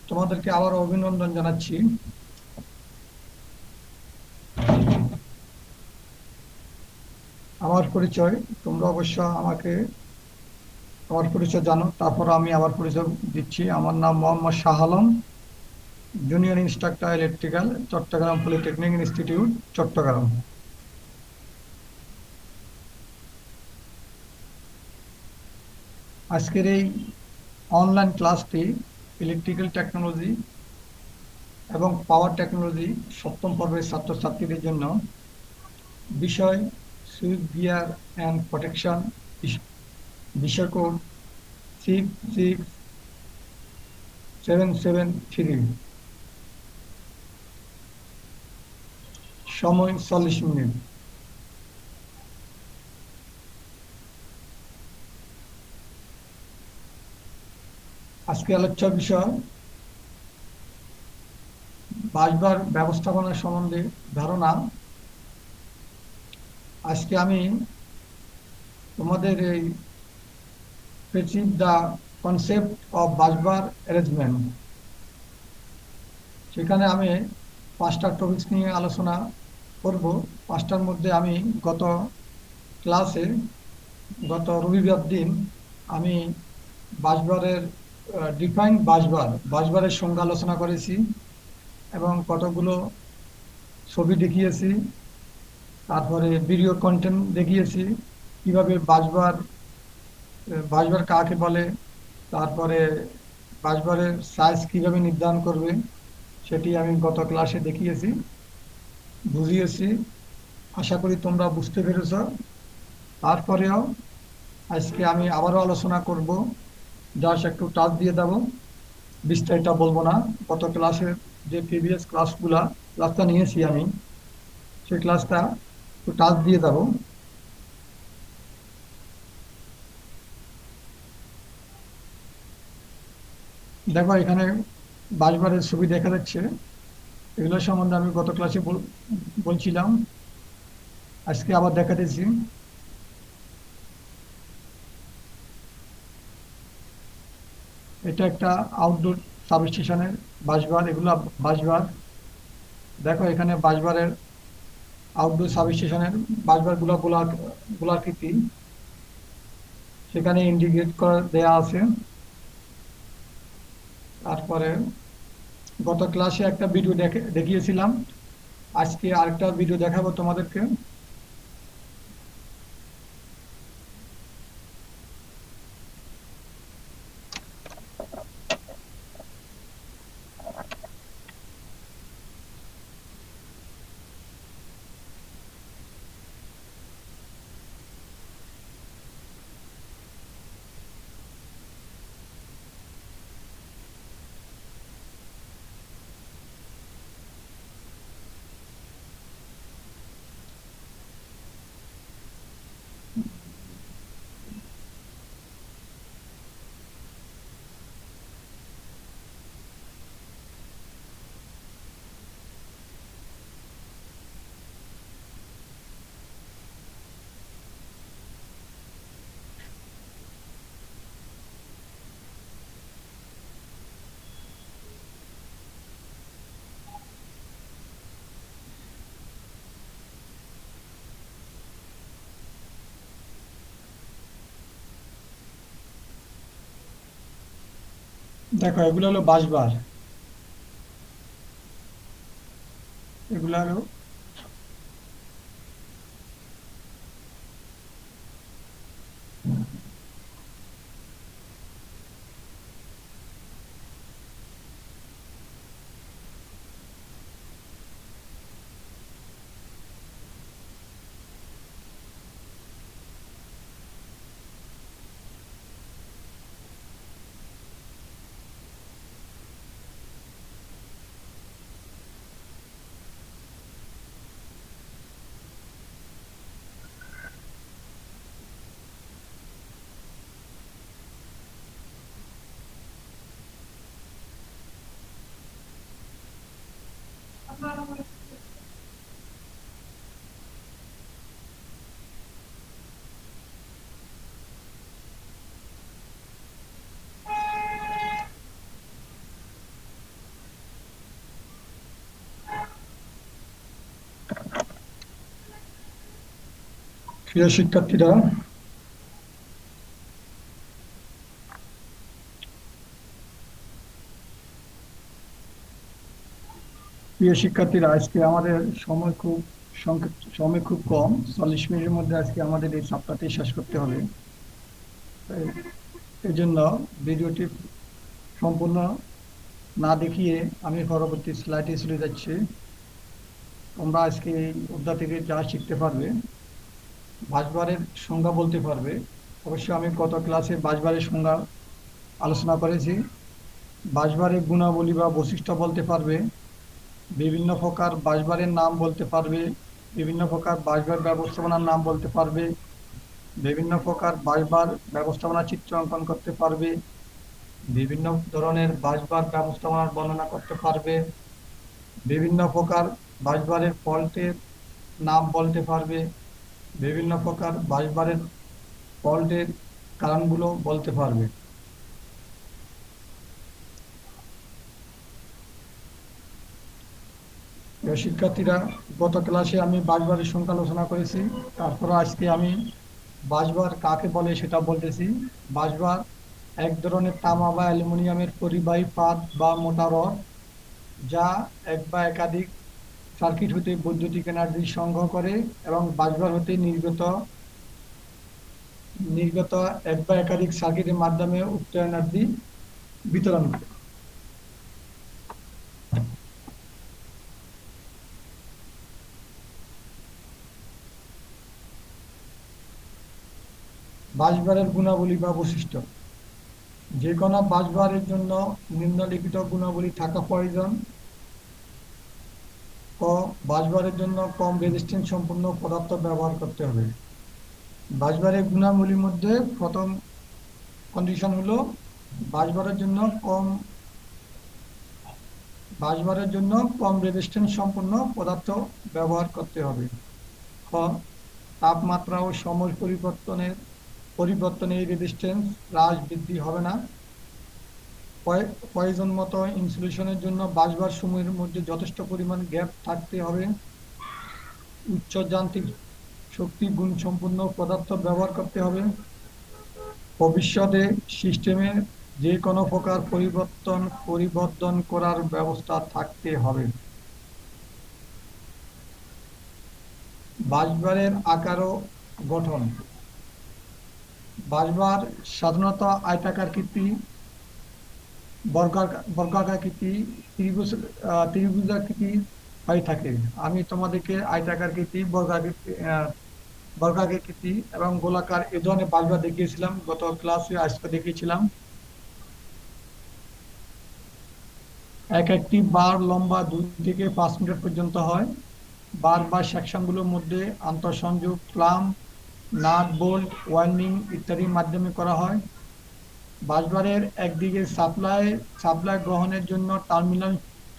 তোমাদেরকে আবারও অভিনন্দন জানাচ্ছি। আমার পরিচয় তোমরা অবশ্য আমাকে আমার পরিচয় জানো, তারপর আমি আবার পরিচয় দিচ্ছি। আমার নাম Mohammad Shah Alam, junior instructor electrical, Chittagong polytechnic institute, Chittagong. আজকের এই অনলাইন ক্লাসটি ইলেকট্রিক্যাল টেকনোলজি এবং পাওয়ার টেকনোলজি সপ্তম পর্বের ছাত্রছাত্রীদের জন্য। বিষয় সুইচ গিয়ার অ্যান্ড প্রোটেকশন, বিষয় কোড 66773। সময় 40 মিনিট। আজকে আলোচ্য বিষয় বাসবার ব্যবস্থাপনা সম্বন্ধে ধারণা। আজকে আমি তোমাদের এই প্রেসিভ দ্য কনসেপ্ট অফ বাসবার অ্যারেঞ্জমেন্ট, সেখানে আমি 5টা টপিকস নিয়ে আলোচনা করব। 5টার মধ্যে আমি গত ক্লাসে, গত রবিবার দিন আমি বাসবারের ডিফাইন্ড বাসবারের সংজ্ঞা আলোচনা করেছি এবং কতগুলো ছবি দেখিয়েছি, তারপরে ভিডিও কন্টেন্ট দেখিয়েছি কিভাবে বাসবার কাকে বলে, তারপরে বাসবারের সাইজ কিভাবে নির্ধারণ করবে সেটি আমি গত ক্লাসে দেখিয়েছি, বুঝিয়েছি। আশা করি তোমরা বুঝতে পেরেছ। তারপরেও আজকে আমি আবারও আলোচনা করব, জাস্ট একটু টাচ দিয়ে দেব, বিস্তারিত বলবো না। গত ক্লাসের যে প্রিভিয়াস ক্লাসটা নিয়েছি আমি, সেই ক্লাসটা একটু টাচ দিয়ে দেব। দেখো, এখানে বাসবারের ছবি দেখা যাচ্ছে। এগুলো সম্বন্ধে আমি গত ক্লাসে বলছিলাম, আজকে আবার দেখাতেছি। এটা একটা আউটডোর সাবস্টেশনের বাসবার, এগুলো বাসবার। দেখো, এখানে বাসবারের আউটডোর সাবস্টেশনের বাসবার গুলো গোলাকৃতি, সেখানে ইন্ডিকেট করে দেয়া আছে। তারপরে গত ক্লাসে একটা ভিডিও দেখিয়েছিলাম, আজকে আরেকটা ভিডিও দেখাবো তোমাদেরকে। দেখো, এগুলো হলো বাসবার, এগুলো হলো। প্রিয় শিক্ষার্থীরা, আজকে আমাদের সময় খুব কম। 40 মিনিটের মধ্যে আজকে আমাদের এই সপ্তাহটি শেষ করতে হবে। এই জন্য ভিডিওটি সম্পূর্ণ না দেখিয়ে আমি পরবর্তী স্লাইডে চলে যাচ্ছি। তোমরা আজকে এই অধ্যায় থেকে যা শিখতে পারবে, বাঁশবারের সংজ্ঞা বলতে পারবে। অবশ্যই আমি গত ক্লাসে বাঁশবারের সংজ্ঞা আলোচনা করেছি। বাঁশবারের গুণাবলী বা বৈশিষ্ট্য বলতে পারবে, বিভিন্ন প্রকার বাঁশবারের নাম বলতে পারবে, বিভিন্ন প্রকার বাঁশবার ব্যবস্থাপনার নাম বলতে পারবে, বিভিন্ন প্রকার বাঁশবার ব্যবস্থাপনা চিত্র অঙ্কন করতে পারবে, বিভিন্ন ধরনের বাঁশবার ব্যবস্থাপনার বর্ণনা করতে পারবে, বিভিন্ন প্রকার বাঁশবারের ফল্টের নাম বলতে পারবে, বিভিন্ন প্রকার বাঁশবারের ফল্টের কারণগুলো বলতে পারবে। শিক্ষার্থীরা, গত ক্লাসে আমি বাঁশবারের সংখ্যা আলোচনা করেছি। তারপর আজকে আমি বাঁশবার কাকে বলে সেটা বলতেছি। বাঁশবার এক ধরনের তামা বা অ্যালুমিনিয়ামের পরিবাহী পাত বা মোটা রড, যা এক বা একাধিক সার্কিট হতে বৈদ্যুতিক এনার্জি সংগ্রহ করে এবং বাঁশবার হতে নির্গত নির্গত এক বা একাধিক সার্কিটের মাধ্যমে উক্ত এনার্জি বিতরণ করে। বাঁশবারের গুণাবলী বা বৈশিষ্ট্য। যে কোনো বাঁশবারের জন্য নিম্নলিখিত গুণাবলী থাকা প্রয়োজন। ক, বাঁশবারের জন্য কম রেজিস্ট্যান্স সম্পন্ন পদার্থ ব্যবহার করতে হবে। বাঁশবারের গুণাবলীর মধ্যে প্রথম কন্ডিশন হলো বাঁশবারের জন্য কম রেজিস্ট্যান্স সম্পন্ন পদার্থ ব্যবহার করতে হবে। খ, তাপমাত্রা ও সময় পরিবর্তনে এই রেজিস্ট্যান্স হ্রাস বৃদ্ধি হবে না। প্রয়োজন মতো ইনসুলেশনের জন্য বাঁশবার সমূহের মধ্যে যথেষ্ট পরিমাণ গ্যাপ থাকতে হবে। উচ্চ যান্ত্রিক শক্তি গুণ সম্পন্ন পদার্থ ব্যবহার করতে হবে। ভবিষ্যতে সিস্টেমে যে কোনো প্রকার পরিবর্তন করার ব্যবস্থা থাকতে হবে। বাঁশবারের আকার ও গঠন। বাঁশবার সাধারণত আয়তাকারকৃতি, বর্গাকৃতি, ত্রিভুজাকৃতি হয়ে থাকে। আমি তোমাদেরকে আয়তাকারকৃতি, বর্গাকৃতি এবং গোলাকার এ ধরনের বাঁশবার দেখিয়েছিলাম গত ক্লাসে, আজকে দেখিয়েছিলাম। এক একটি বার লম্বা 2 থেকে 5 মিটার পর্যন্ত হয়। বার বা সেকশনগুলোর মধ্যে আন্তঃসংযোগ ক্লাম্প, নাট, বোল্ট, ওয়েল্ডিং ইত্যাদির মাধ্যমে করা হয়। বাঁশবারের একদিকে সাপ্লাই গ্রহণের জন্য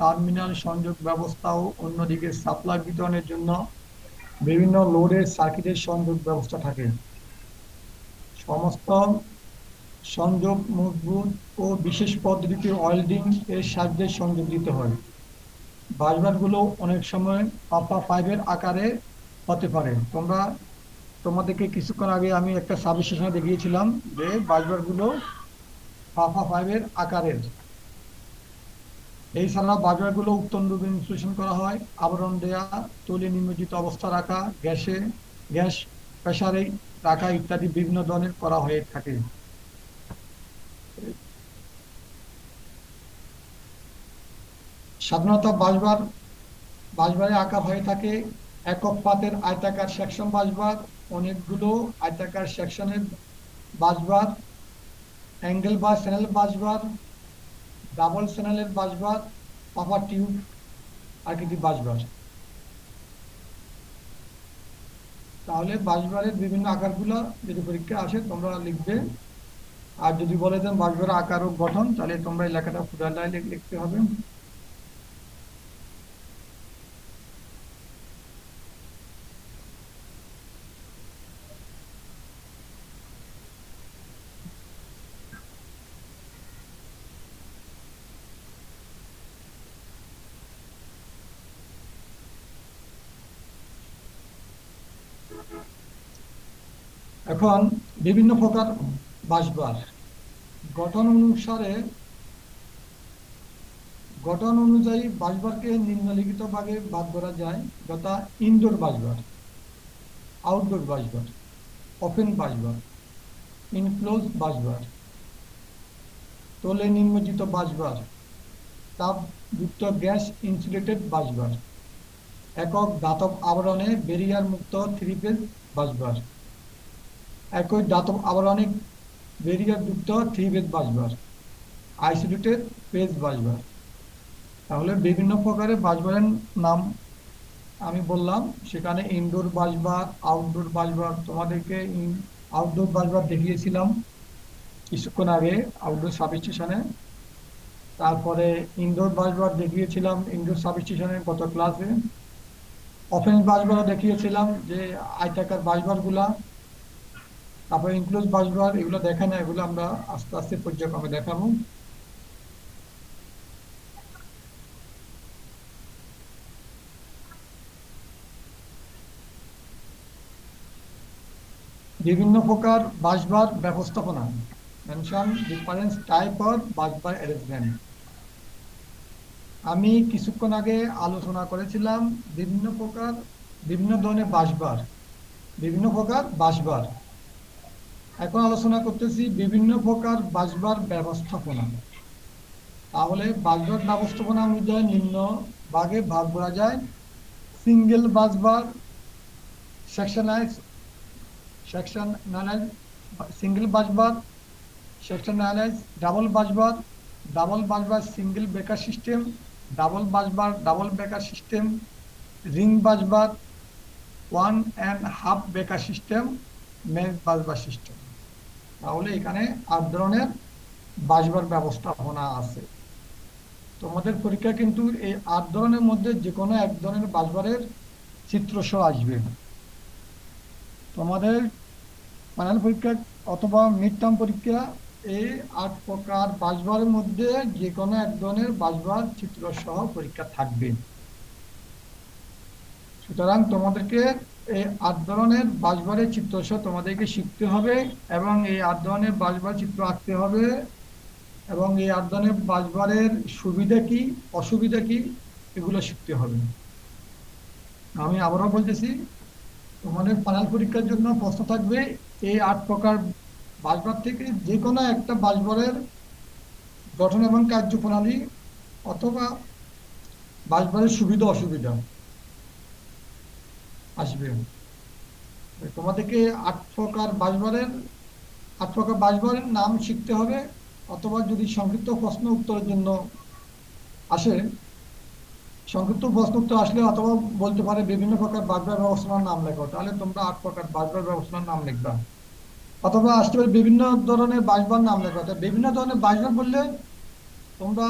টার্মিনাল সংযোগ ব্যবস্থা ও অন্যদিকে সাপ্লাই বিতরণের জন্য বিভিন্ন লোডের সার্কিটের সংযোগ ব্যবস্থা থাকে। সমস্ত সংযোগ মজবুত ও বিশেষ পদ্ধতিতে ওয়েল্ডিং এর সাহায্যে সংযোগ দিতে হয়। বাঁশবারগুলো অনেক সময় পাপা পাইপের আকারে হতে পারে। তোমাদেরকে কিছুক্ষণ আগে আমি একটা সাবস্টেশনে দেখিয়েছিলাম যে বাঁশবারগুলো পাপা পাইপের আকারের। এই ছাড়া বাঁশবারগুলো উত্তম রূপে ইনসুলেশন করা হয়, আবরণ দেয়া, তৈলি নিমজ্জিত অবস্থা রাখা, গ্যাস প্রেসারে রাখা ইত্যাদি বিভিন্ন ধরনের করা হয়ে থাকে। সাধারণত বাঁশবারের আকার হয়ে থাকে একক পাতের আয়তাকার সেকশন বাঁশবার, অনেকগুলো আয়তাকার সেকশনের বাঁশবার, অ্যাঙ্গেল বা চ্যানেল বাঁশবার, ডাবল চ্যানেলের বাঁশবার, পাপা টিউব আকৃতির বাঁশবার। তাহলে বাঁশবারের বিভিন্ন আকারগুলো যদি পরীক্ষা আসে তোমরা লিখবে। আর যদি বলে দেন বাঁশবারের আকার ও গঠন, তাহলে তোমরা এই লেখাটা ফুটায় লিখতে হবে। এখন বিভিন্ন প্রকার বাঁশবার গঠন অনুসারে গঠন অনুযায়ী বাঁশবারকে নিম্নলিখিত ভাগে ভাগ করা যায়, যথা ইনডোর বাঁশবার, আউটডোর বাঁশবার, ওপেন বাঁশবার, ইনক্লোজ বাঁশবার, তলে নিমজ্জিত বাঁশবার, তাপযুক্ত গ্যাস ইনসুলেটেড বাঁশবার, একক ধাতব আবরণে বেরিয়ার মুক্ত থ্রি ফেজ বাঁশবার, একই ধাতব আবরণে বেরিয়ার যুক্ত থ্রি ফেজ বাঁশবার, আইসোলেটেড ফেজ বাঁশবার। তাহলে বিভিন্ন প্রকারের বাঁশবারের নাম আমি বললাম। সেখানে ইনডোর বাঁশবার, আউটডোর বাঁশবার, তোমাদেরকে আউটডোর বাঁশবার দেখিয়েছিলাম কিছুক্ষণ আগে আউটডোর সাবস্টেশনে। তারপরে ইনডোর বাঁশবার দেখিয়েছিলাম ইনডোর সাবস্টেশনের গত ক্লাসে। ওপেন বাঁশবারও দেখিয়েছিলাম, যে আয়তাকার বাঁশবার গুলা। তারপরে ইনক্লোজ বাঁশবার, এগুলো দেখে না, এগুলো আমরা আস্তে আস্তে পর্যায়ক্রমে দেখাবো। বিভিন্ন প্রকার বাঁশবার ব্যবস্থাপনা, mention difference type of busbar arrangement. আমি কিছুক্ষণ আগে আলোচনা করেছিলাম বিভিন্ন ধরনের বাঁশবার, বিভিন্ন প্রকার বাঁশবার। এখন আলোচনা করতেছি বিভিন্ন প্রকার বাঁশবার ব্যবস্থাপনা। তাহলে বাঁশবার ব্যবস্থাপনা অনুযায়ী নিম্ন ভাগে ভাগ করা যায়: single busbar, sectionalize single busbar, sectionalize double busbar, double busbar single breaker system, double busbar double breaker system, ring busbar, one and half breaker system, mesh busbar system. তাহলে এখানে ৮ ধরনের বাঁশবার ব্যবস্থাপনা আছে। তোমাদের পরীক্ষা কিন্তু এই ৮ ধরনের মধ্যে যে কোনো এক ধরনের বাঁশবারের চিত্র সহ আসবে। তোমাদের ফাইনাল পরীক্ষা অথবা মিড টার্ম পরীক্ষা এই ৮ প্রকার বাঁশবারের মধ্যে যে কোনো এক ধরনের বাঁশবার চিত্র সহ পরীক্ষা থাকবে। সুতরাং তোমাদেরকে এই ৮ ধরনের বাঁশবারের চিত্র সহ তোমাদেরকে শিখতে হবে, এবং এই ৮ ধরনের বাঁশবার চিত্র আঁকতে হবে, এবং এই ৮ ধরনের বাঁশবারের সুবিধা কি অসুবিধা কি এগুলো শিখতে হবে। আমি আবারও বলতেছি, তোমাদের ফাইনাল পরীক্ষার জন্য প্রশ্ন থাকবে এই ৮ প্রকার বাঁশবার থেকে যে কোনো একটা বাঁশবারের গঠন এবং কার্যপ্রণালী, অথবা বাঁশবারের সুবিধা অসুবিধা আসবে। তোমাদেরকে ৮ প্রকার বাঁশবারের নাম শিখতে হবে, অথবা যদি সংক্ষিপ্ত প্রশ্ন উত্তরের জন্য আসে, সংক্ষিপ্ত প্রশ্ন উত্তর আসলে অথবা বলতে পারে বিভিন্ন প্রকার বাঁশবার ব্যবস্থার নাম লেখো, তাহলে তোমরা ৮ প্রকার বাঁশবার ব্যবস্থার নাম লিখবা। অথবা আসতে পারে বিভিন্ন ধরনের বাঁশবার নাম লেখো। বিভিন্ন ধরনের বাঁশবার বললে তোমরা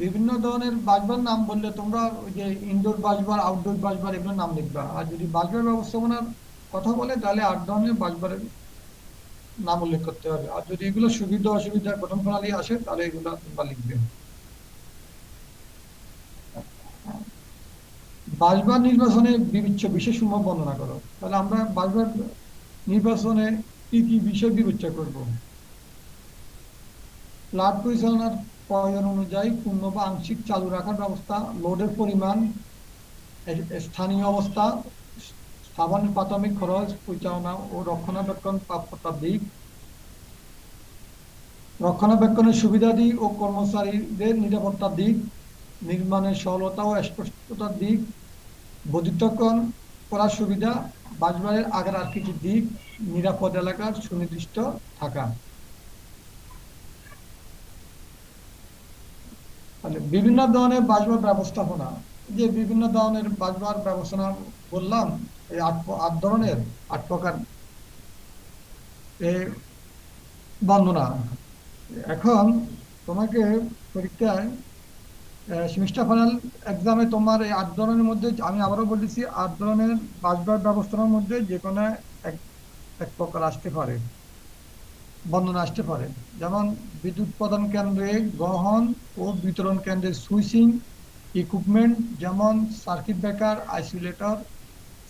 বিভিন্ন ধরনের বাঁশবার নাম বললে তোমরা ওই যে ইনডোর বাঁশবার, আউটডোর বাঁশবার এগুলোর নাম লিখবা। আর যদি বাঁশবার ব্যবস্থাপনার কথা বলে তাহলে ৮ ধরনের বাঁশবারের নাম উল্লেখ করতে হবে। আর যদি এগুলো সুবিধা অসুবিধা গঠন প্রণালী আসে তাহলে এগুলো তোমরা লিখবে। বাঁশবার নির্বাচনে বিশেষ সমূহ বর্ণনা করো। তাহলে আমরা বাঁশবার নির্বাচনে কি কি বিষয় বিবেচনা করব? প্লাট পরিচালনার প্রয়োজন অনুযায়ী পূর্ণ বা আংশিক চালু রাখার ব্যবস্থা, লোডের পরিমাণ, স্থানীয় অবস্থা, স্থাপনের প্রাথমিক খরচ, পরিচালনা ও রক্ষণাবেক্ষণ প্রাপ্যতার দিক, রক্ষণাবেক্ষণের সুবিধাদি ও কর্মচারীদের নিরাপত্তার দিক, নির্মাণের সরলতা ও স্পষ্টতার দিক, বৈদ্যুতিকরণ করার সুবিধা, বাঁশবারের আগার আকৃতির দিক, নিরাপদ এলাকার সুনির্দিষ্ট থাকা। বিভিন্ন ধরনের বাঁশবার ব্যবস্থাপনা, যে বিভিন্ন ধরনের বাঁশবার ব্যবস্থাপনা বললাম, এই ৮ ধরনের ৮ প্রকার বর্ণনা। এখন তোমাকে পরীক্ষায় সেমিস্টার ফাইনাল এক্সামে তোমার এই ৮ ধরনের মধ্যে, আমি আবারও বলতেছি, ৮ ধরনের বাঁশবার ব্যবস্থাপনার মধ্যে যে কোনো এক প্রকার আসতে পারে, বর্ণনা আসতে পারে। যেমন বিদ্যুৎ উৎপাদন কেন্দ্রে গ্রহণ ও বিতরণ কেন্দ্রের সুইচিং, ইকুইপমেন্ট যেমন সার্কিট ব্রেকার, আইসোলেটর,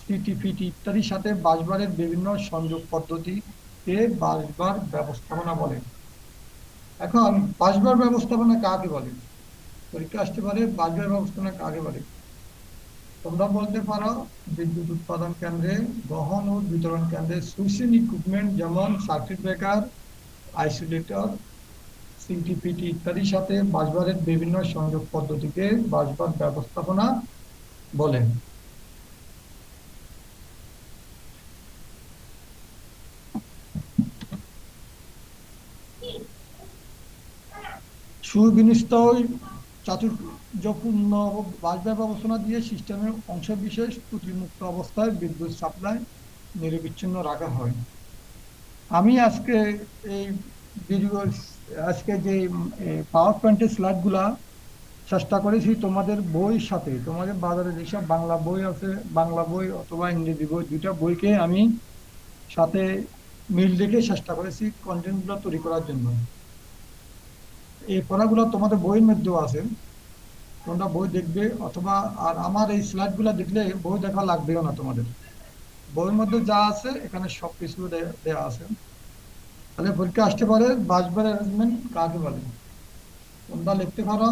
সিটিপিটি ইত্যাদির সাথে বাসবারের বিভিন্ন সংযোগ পদ্ধতিকে বাসবার ব্যবস্থাপনা বলে। এখন বাসবার ব্যবস্থাপনা কাকে বলে? পরীক্ষা আসতে পারে বাসবার ব্যবস্থাপনা কাকে বলে। তোমরা বলতে পারো বিদ্যুৎ উৎপাদন কেন্দ্রে, বহন ও বিতরণ কেন্দ্রে সুইচিং ইকুইপমেন্ট যেমন সার্কিট ব্রেকার, আইসোলেটর, সিটিপিটি ইত্যাদির সাথে বাসবারের বিভিন্ন সংযোগ পদ্ধতিকে বাসবার ব্যবস্থাপনা বলে। সুবিন্যস্ত চাতুর্যপূর্ণ বাসবার ব্যবস্থাপনা দিয়ে সিস্টেমের অংশবিশেষ ত্রুটিমুক্ত অবস্থায় বিদ্যুৎ সাপ্লাই নিরবিচ্ছিন্ন রাখা হয়। আমি আজকে এই ভিডিও, আজকে যে পাওয়ার পয়েন্টের স্লাইডগুলা চেষ্টা করেছি তোমাদের বইয়ের সাথে, তোমাদের বাজারে যেসব বাংলা বই আছে, বাংলা বই অথবা ইংরেজি বই, দুইটা বইকে আমি সাথে মিল রেখে চেষ্টা করেছি কন্টেন্টগুলো তৈরি করার জন্য। এই পড়াগুলো তোমাদের বইয়ের মধ্যেও আছে, তোমরা বই দেখবে, অথবা আর আমার এই স্লাইডগুলো দেখলে বই দেখা লাগবেও না তোমাদের। বইয়ের মধ্যে যা আছে এখানে সবকিছু দেওয়া আছে। তাহলে পরীক্ষা আসতে পারে বাসবার অ্যারেঞ্জমেন্ট কাকে বলে। তোমরা লিখতে পারো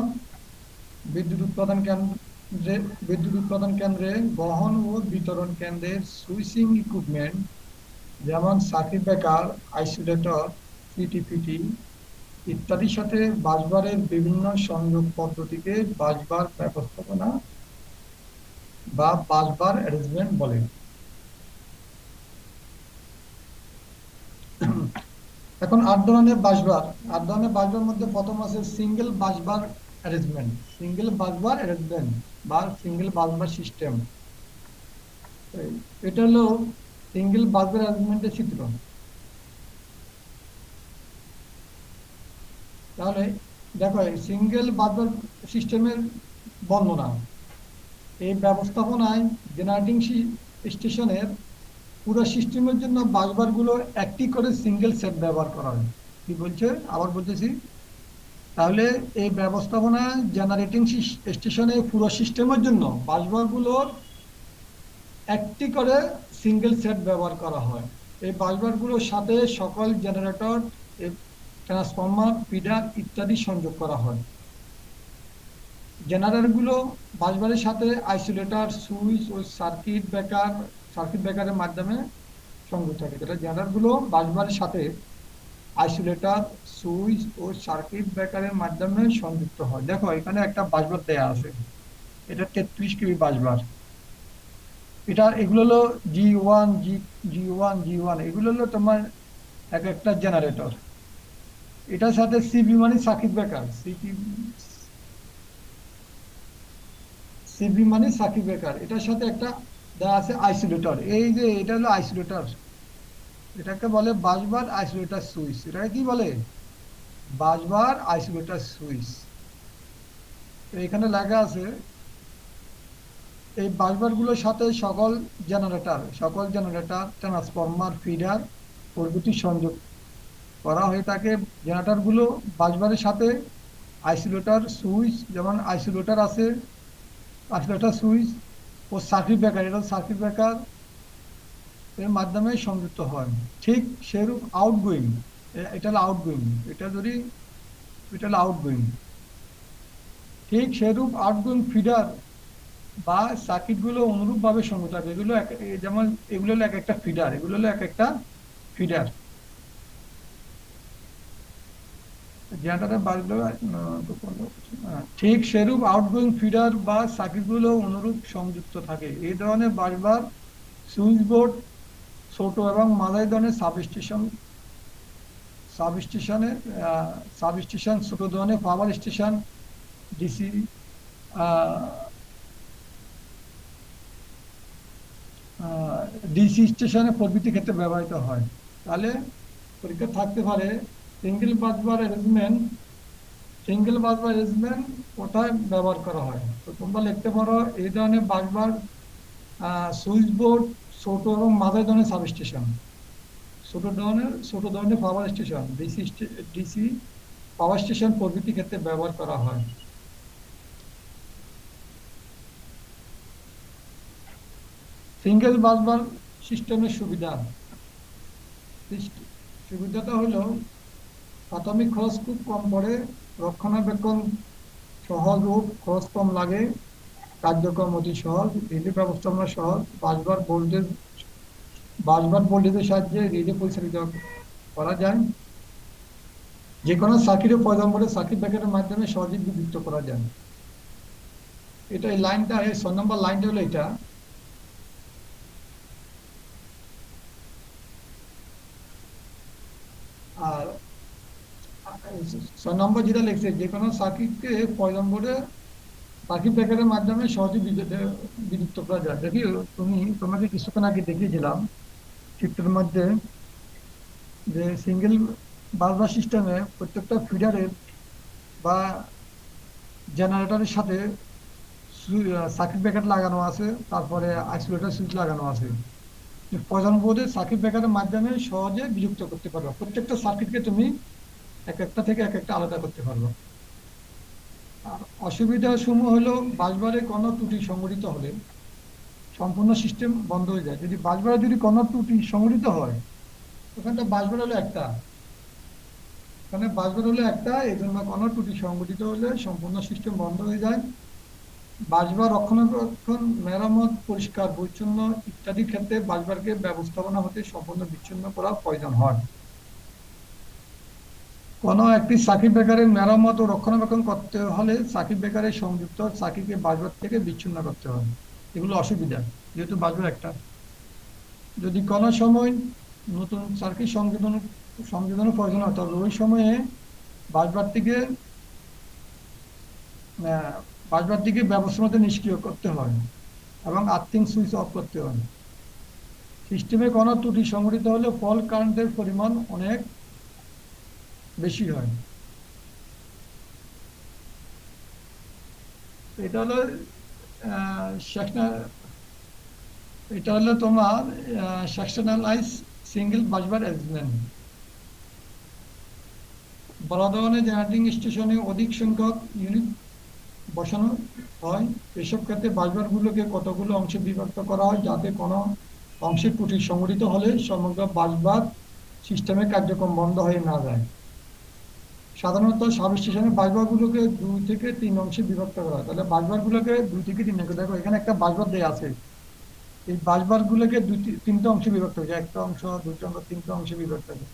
বিদ্যুৎ উৎপাদন কেন্দ্রে, বিদ্যুৎ উৎপাদন কেন্দ্রে বহন ও বিতরণ কেন্দ্রের সুইচিং ইকুইপমেন্ট যেমন সার্কিট ব্রেকার, আইসোলেটর, সিটিপিটি ইত্যাদির সাথে বাসবারের বিভিন্ন সংযোগ পদ্ধতিকে বাসবার ব্যবস্থাপনা বা বাসবার অ্যারেঞ্জমেন্ট বলে। এখন 8 ধরনের বাসবার। 8 ধরনের বাসবার মধ্যে প্রথম আছে সিঙ্গেল বাসবার অ্যারেঞ্জমেন্ট। সিঙ্গেল বাসবার অ্যারেঞ্জমেন্ট বা সিঙ্গেল বাসবার সিস্টেম, এটা হলো সিঙ্গেল বাসবার অ্যারেঞ্জমেন্টের চিত্র। তাহলে দেখো সিঙ্গেল বাসবার সিস্টেমের বর্ণনা। এই ব্যবস্থাপনায় জেনারেটিং স্টেশনের পুরো সিস্টেমের জন্য বাসবারগুলো একটি করে সিঙ্গেল সেট ব্যবহার করা হয়। কি বলছে, আবার বলতেছি। তাহলে এই ব্যবস্থাপনা জেনারেটিং স্টেশনে পুরো সিস্টেমের জন্য বাসবারগুলোর একটি করে সিঙ্গেল সেট ব্যবহার করা হয়। এই বাসবারগুলোর সাথে সকল জেনারেটর, ট্রান্সফরমার, ফিডার ইত্যাদি সংযোগ করা হয়। জেনারেটরগুলো বাসবারের সাথে আইসোলেটর, সুইচ ও সার্কিট ব্রেকারের মাধ্যমে সংযুক্ত থাকে। যেটা জেনারেটরগুলো বাসবারের সাথে আইসোলেটর, সুইচ ও সার্কিট ব্রেকারের মাধ্যমে সংযুক্ত হয়। দেখো এখানে একটা বাসবার দেয়া আছে, এটা 33 কেবি বাসবার। এগুলো হলো G1, G1 এগুলো হলো তোমার এক একটা জেনারেটর। এটার সাথে সিবি মানে সার্কিট ব্রেকার, সিবি মানে সার্কিট ব্রেকার, এটার সাথে একটা দেওয়া আছে আইসোলেটর। এই যে এটা হলো আইসোলেটর, এটাকে বলে বাসবার আইসোলেটর সুইচ। এটাকে কি বলে? বাসবার আইসোলেটর সুইচ। এখানে লেখা আছে এই বাসবারগুলোর সাথে সকল জেনারেটর, ট্রান্সফরমার, ফিডার প্রভৃতি সংযোগ করা হয়ে থাকে। জেনারেটরগুলো বাসবারের সাথে আইসোলেটর, সুইচ, যেমন আইসোলেটর আছে, আইসোলেটর সুইচ ও সার্কিট ব্রেকার, এটা সার্কিট ব্রেকার এর মাধ্যমে সংযুক্ত হয়। ঠিক সেরূপ আউটগোয়িং, এটা হলো আউটগোয়িং, এটা হলো আউটগোয়িং। ঠিক সেরূপ আউটগোয়িং ফিডার বা সার্কিটগুলো অনুরূপভাবে সংযুক্ত থাকে। যেমন এগুলো হলো এক একটা ফিডার, এগুলো হলো এক একটা ফিডার। ঠিক সেরূপ আউটগোয়িং ফিডার বা সার্কিটগুলো অনুরূপ সংযুক্ত থাকে। এই ধরনের বাসবার সুইচ বোর্ড ছোট এবং মাঝারি ধরনের সাবস্টেশন, ছোট ধরনের পাওয়ার স্টেশন, ডিসি স্টেশনে প্রভৃতি ক্ষেত্রে ব্যবহৃত হয়। তাহলে পরীক্ষা থাকতে পারে সিঙ্গেল বাসবার অ্যারেঞ্জমেন্ট কোথায় ব্যবহার করা হয়। তো তোমরা লিখতে পারো এই ধরনের বাসবার সুইচ বোর্ড, ছোট এবং মাঝারি ধরনের সাবস্টেশন, ছোট ধরনের power station, DC power station প্রভৃতি ক্ষেত্রে ব্যবহার করা হয়। সিঙ্গেল বাসবার সিস্টেমের সুবিধাটা হলো প্রাথমিক খরচ খুব কম পড়ে, রক্ষণাবেক্ষণ সহজ ও খরচ কম লাগে, কার্যক্রম অতি সহজ, রিলে ব্যবস্থাপনা সহজ, বাসবার ভোল্টেজের সাহায্যে রিলে পরিচালিত করা যায়, যে কোনো সার্কিটের প্রয়োজন পড়ে সার্কিট ব্রেকারের মাধ্যমে সহজে বিদ্যুৎ করা যায়। এটা এই লাইনটা, এই 6 নম্বর লাইনটা হলো এটা। আর 6 নম্বর যেটা লিখছে, যে কোনো সার্কিটকে প্রয়োজন পড়ে সার্কিট ব্রেকারের মাধ্যমে সহজে বিদ্যুৎ করা যায়। দেখি, তোমাকে কিছুক্ষণ আগে দেখিয়েছিলাম চিত্রের মধ্যে যে সিঙ্গেল বাসবার সিস্টেমে প্রত্যেকটা ফিডারের বা জেনারেটরের সাথে সার্কিট ব্রেকার লাগানো আছে, তারপরে আইসোলেটর সুইচ লাগানো আছে। প্রয়োজন বোধে সার্কিট ব্রেকারের মাধ্যমে সহজে বিযুক্ত করতে পারবে। প্রত্যেকটা সার্কিটকে তুমি এক একটা থেকে এক একটা আলাদা করতে পারবে। আর অসুবিধা সমূহ হলো বাসবারে কোনো ত্রুটি সংঘটিত হলে সম্পূর্ণ সিস্টেম বন্ধ হয়ে যায়। যদি বাসবারে কোনো ত্রুটি সংঘটিত হয়, ওখানটা বাসবার হলো একটা, এখানে বাসবার হলো একটা, এই জন্য কোনো ত্রুটি সংঘটিত হলে সম্পূর্ণ সিস্টেম বন্ধ হয়ে যায়। বাসবার রক্ষণাবেক্ষণ, মেরামত, পরিষ্কার পরিচ্ছন্ন ইত্যাদি ক্ষেত্রে বাসবারকে ব্যবস্থাপনা হতে সম্পূর্ণ বিচ্ছিন্ন করা প্রয়োজন হয়। কোনো একটি সার্কিট ব্রেকারের মেরামত ও রক্ষণাবেক্ষণ করতে হলে সার্কিট ব্রেকারের সংযুক্ত সার্কিটকে বাসবার থেকে বিচ্ছিন্ন করতে হবে। এগুলো অসুবিধা, যেহেতু বাসবার একটা। যদি কোনো সময় নতুন সার্কিট সংযোজনের প্রয়োজন হয়, তবে ওই সময়ে বাসবার থেকে ব্যবস্থাপনাতে নিষ্ক্রিয় করতে হয় এবং আর্থিং সুইচ অফ করতে হয়। সিস্টেমে কোনো ত্রুটি সংঘটিত হলে ফল্ট কারেন্টের পরিমাণ অনেক বেশি হয়। এটা হলো তোমার সেকশনালাইজ সিঙ্গেল বাসবার অ্যারেঞ্জমেন্ট। বড় ধরনের জেনারেটিং স্টেশনে অধিক সংখ্যক ইউনিট বসানো হয়। এসব ক্ষেত্রে বাসবারগুলোকে কতগুলো অংশে বিভক্ত করা হয়, যাতে কোনো অংশে ত্রুটি সংঘটিত হলে সমগ্র বাসবার সিস্টেমের কার্যক্রম বন্ধ হয়ে না যায়। সাধারণত সাব স্টেশনে বাসবারগুলোকে 2 থেকে 3 অংশে বিভক্ত করা হয়। তাহলে বাসবারগুলোকে 2 থেকে 3 অংশে, দেখো এখানে একটা বাসবার দেয়া আছে, এই বাসবারগুলোকে 3টে অংশে বিভক্ত হয়েছে, একটা অংশ, 2টা অংশ, 3টে অংশে বিভক্ত হয়েছে।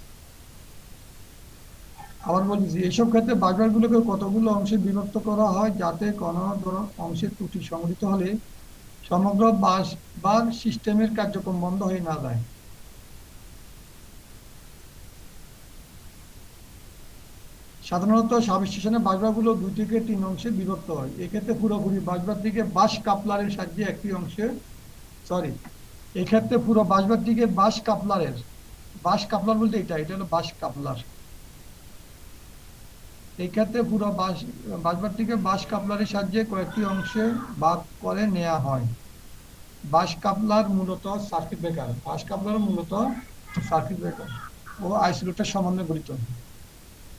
আবার বলছি, এইসব ক্ষেত্রে বাসবারগুলোকে কতগুলো অংশে বিভক্ত করা হয়, যাতে কোনো অংশের ত্রুটি সংঘটিত হলে সমগ্র বাসবার সিস্টেমের কার্যক্রম বন্ধ হয়ে না যায়। সাধারণত সাব স্টেশনে বাসবারগুলো 2 থেকে 3 অংশে বিভক্ত হয়। এক্ষেত্রে পুরোপুরি বাসবার দিকে বাস কাপলারের সাহায্যে একটি অংশে, এক্ষেত্রে পুরো বাসবার দিকে বাস কাপলার বলতে এটা হলো বাস কাপলার। এই ক্ষেত্রে পুরো বাসবার থেকে বাস কাপলারের সাহায্যে কয়েকটি অংশে ভাগ করে নেওয়া হয়। বাস কাপলার মূলত সার্কিট ব্রেকার ও আইসোলেটর সমন্বয়ে গঠিত।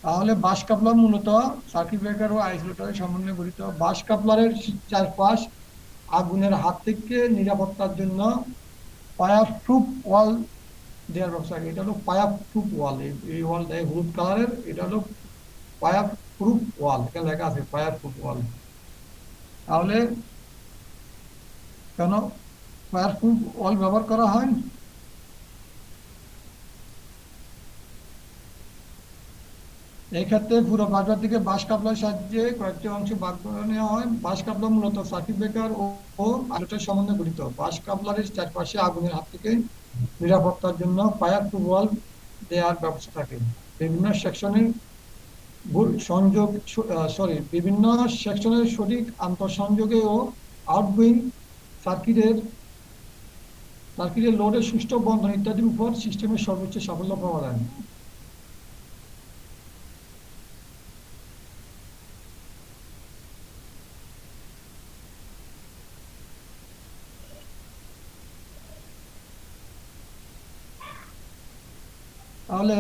তাহলে বাস কাপলার মূলত সার্কিট ব্রেকার ও আইসোলেটরের সমন্বয়ে গঠিত। বাস কাপলারের চারপাশ আগুনের হাত থেকে নিরাপত্তার জন্য ফায়ারপ্রুফ ওয়াল দেওয়ার ব্যবস্থা। এটা হলো ফায়ারপ্রুফ ওয়াল, এই ওয়াল হলুদ কালারের, এটা হলো ফায়ারপ্রুফ ওয়াল, এখানে লেখা আছে ফায়ারপ্রুফ ওয়াল। তাহলে কেন ফায়ারপ্রুফ ওয়াল ব্যবহার করা হয়? এই ক্ষেত্রে পুরো বাসবার থেকে বাস কাপলার সাহায্যে কয়েকটি অংশে ভাগ করে নেওয়া হয়। বাস কাপলার মূলত সার্কিট ব্রেকার ও আইসোলেটর সমন্বয়ে গঠিত। বাস কাপলারের চারপাশে আগুনের হাত থেকে নিরাপত্তার জন্য ফায়ারপ্রুফ ওয়াল দেওয়ার ব্যবস্থা থাকে। বিভিন্ন সেকশনের সঠিক আন্তঃসংযোগে ও আউটগোয়িং সার্কিটের লোডের সুষ্ঠু বন্ধন ইত্যাদির উপর সিস্টেমের সর্বোচ্চ সাফল্য পাওয়া যায়। তাহলে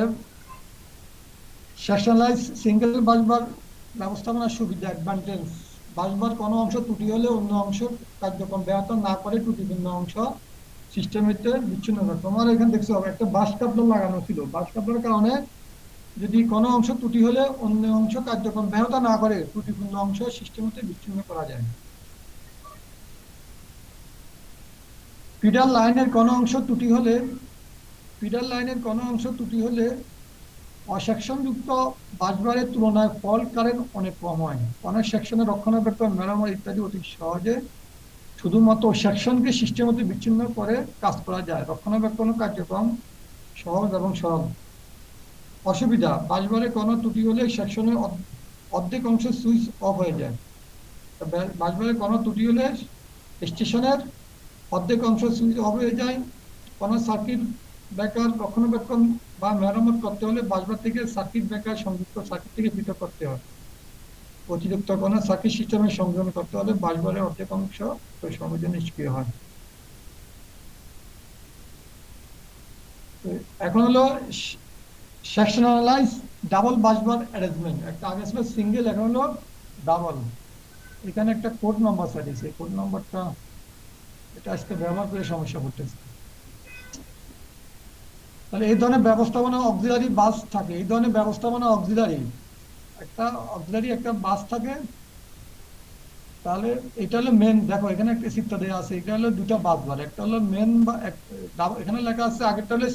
সেকশনালাইজ সিঙ্গেল বাসবার ব্যবস্থাপনার সুবিধা, অ্যাডভান্টেজ: বাসবার কোনো অংশ ত্রুটি হলে অন্য অংশ কার্যক্রম ব্যাহত না করে ত্রুটিপূর্ণ অংশ সিস্টেমেতে বিচ্ছিন্ন করা। তোমার এখানে দেখছো একটা বাস কাপলার লাগানো ছিল, বাস কাপলার কারণে যদি কোনো অংশ ত্রুটি হলে অন্য অংশ কার্যক্রম ব্যাহত না করে ত্রুটিপূর্ণ অংশ সিস্টেমেতে বিচ্ছিন্ন করা যায়। ফিডার লাইনের কোনো অংশ ত্রুটি হলে ফিডার লাইনের কোনো অংশ ত্রুটি হলে অসেকশনযুক্ত বাসবারের তুলনায় ফল্ট কারেন্ট অনেক কম হয়। অনেক সেকশনে রক্ষণাবেক্ষণ, মেরামত ইত্যাদি অতি সহজে শুধুমাত্র সেকশনকে সিস্টেমতে বিচ্ছিন্ন করে কাজ করা যায়। রক্ষণাবেক্ষণ কার্যক্রম সহজ এবং সরল। অসুবিধা, বাসবারে কোনো ত্রুটি হলে সেকশনের অর্ধেক অংশ সুইচ অফ হয়ে যায়। বাসবারে কোনো ত্রুটি হলে স্টেশনের অর্ধেক অংশ সুইচ অফ হয়ে যায়। কোনো সার্কিট ব্রেকার রক্ষণাবেক্ষণ বা মেরামত করতে হলে বাসবার থেকে সার্কিট ব্রেকার সংযুক্ত সার্কিট থেকে পৃথক করতে হয়। অতিরিক্ত কোনো সার্কিট সিস্টেমে সংযোজন করতে হলে বাসবারের অর্ধেক অংশ ওই সময়ের জন্য নিষ্ক্রিয় হয়। এখন হলো সেকশনালাইজ ডাবল বাসবার অ্যারেঞ্জমেন্ট। একটা আগে ছিল সিঙ্গেল, এখন হলো ডাবল। এখানে একটা কোড নাম্বার দিয়েছে, কোড নাম্বারটা এটা আজকে ব্যবহার করে সমস্যা করতেছে। তাহলে এই ধরনের ব্যবস্থাপনা অক্সিলারি বাস থাকে, এই ধরনের ব্যবস্থাপনা অক্সিলারি একটা বাস থাকে। তাহলে এটা হলো মেন, দেখো এখানে একটা চিত্র দেওয়া আছে, এটা হলো দুটা বাস বার, একটা হলো মেন বা এখানে লেখা আছে আগেরটা হলো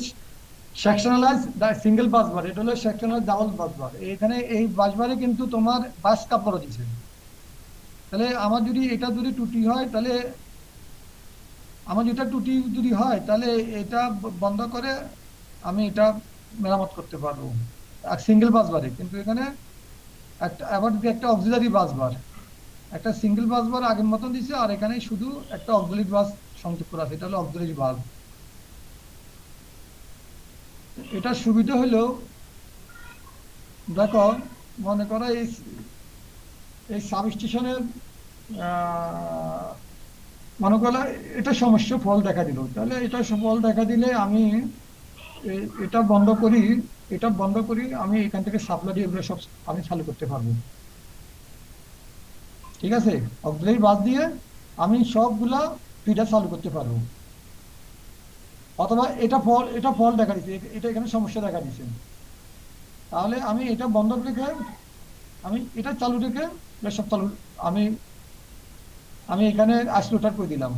সেকশনালাইজ সিঙ্গেল বাস বার, এটা হলো সেকশনালাইজ ডাবল বাস বার। এখানে এই বাস বারে কিন্তু তোমার বাস কাপড় দিচ্ছে। তাহলে আমার যদি এটা যদি ত্রুটি হয়, তাহলে আমার যেটা ত্রুটি যদি হয় তাহলে এটা বন্ধ করে আমি এটা মেরামত করতে পারবো আর সিঙ্গেল বাস বারে। কিন্তু এখানে একটা আবার একটা অক্সিলারি বাস বার, একটা সিঙ্গেল বাস বার আগের মতন দিচ্ছে, আর এখানে শুধু একটা অক্সিলারি বাস সংযোগ করা আছে, এটা হলো অক্সিলারি বাস। এটা সুবিধা হলো, দেখো মনে করো এই সাব স্টেশনের মনে করো এটা সমস্যা ফল দেখা দিল, তাহলে এটা ফল দেখা দিলে আমি এটা বন্ধ করি, আমি এখান থেকে সাপ্লাই দিয়ে এগুলো সব আমি চালু করতে পারবো। ঠিক আছে, অক্সিলারি বাস দিয়ে আমি সবগুলা ফিডার চালু করতে পারবো। অথবা এটা ফল দেখা দিচ্ছে, এটা এখানে সমস্যা দেখা দিচ্ছে, তাহলে আমি এটা বন্ধ রেখে আমি এটা চালু রেখে সব চালু আমি আমি এখানে আইসোলেটর করে দিলাম,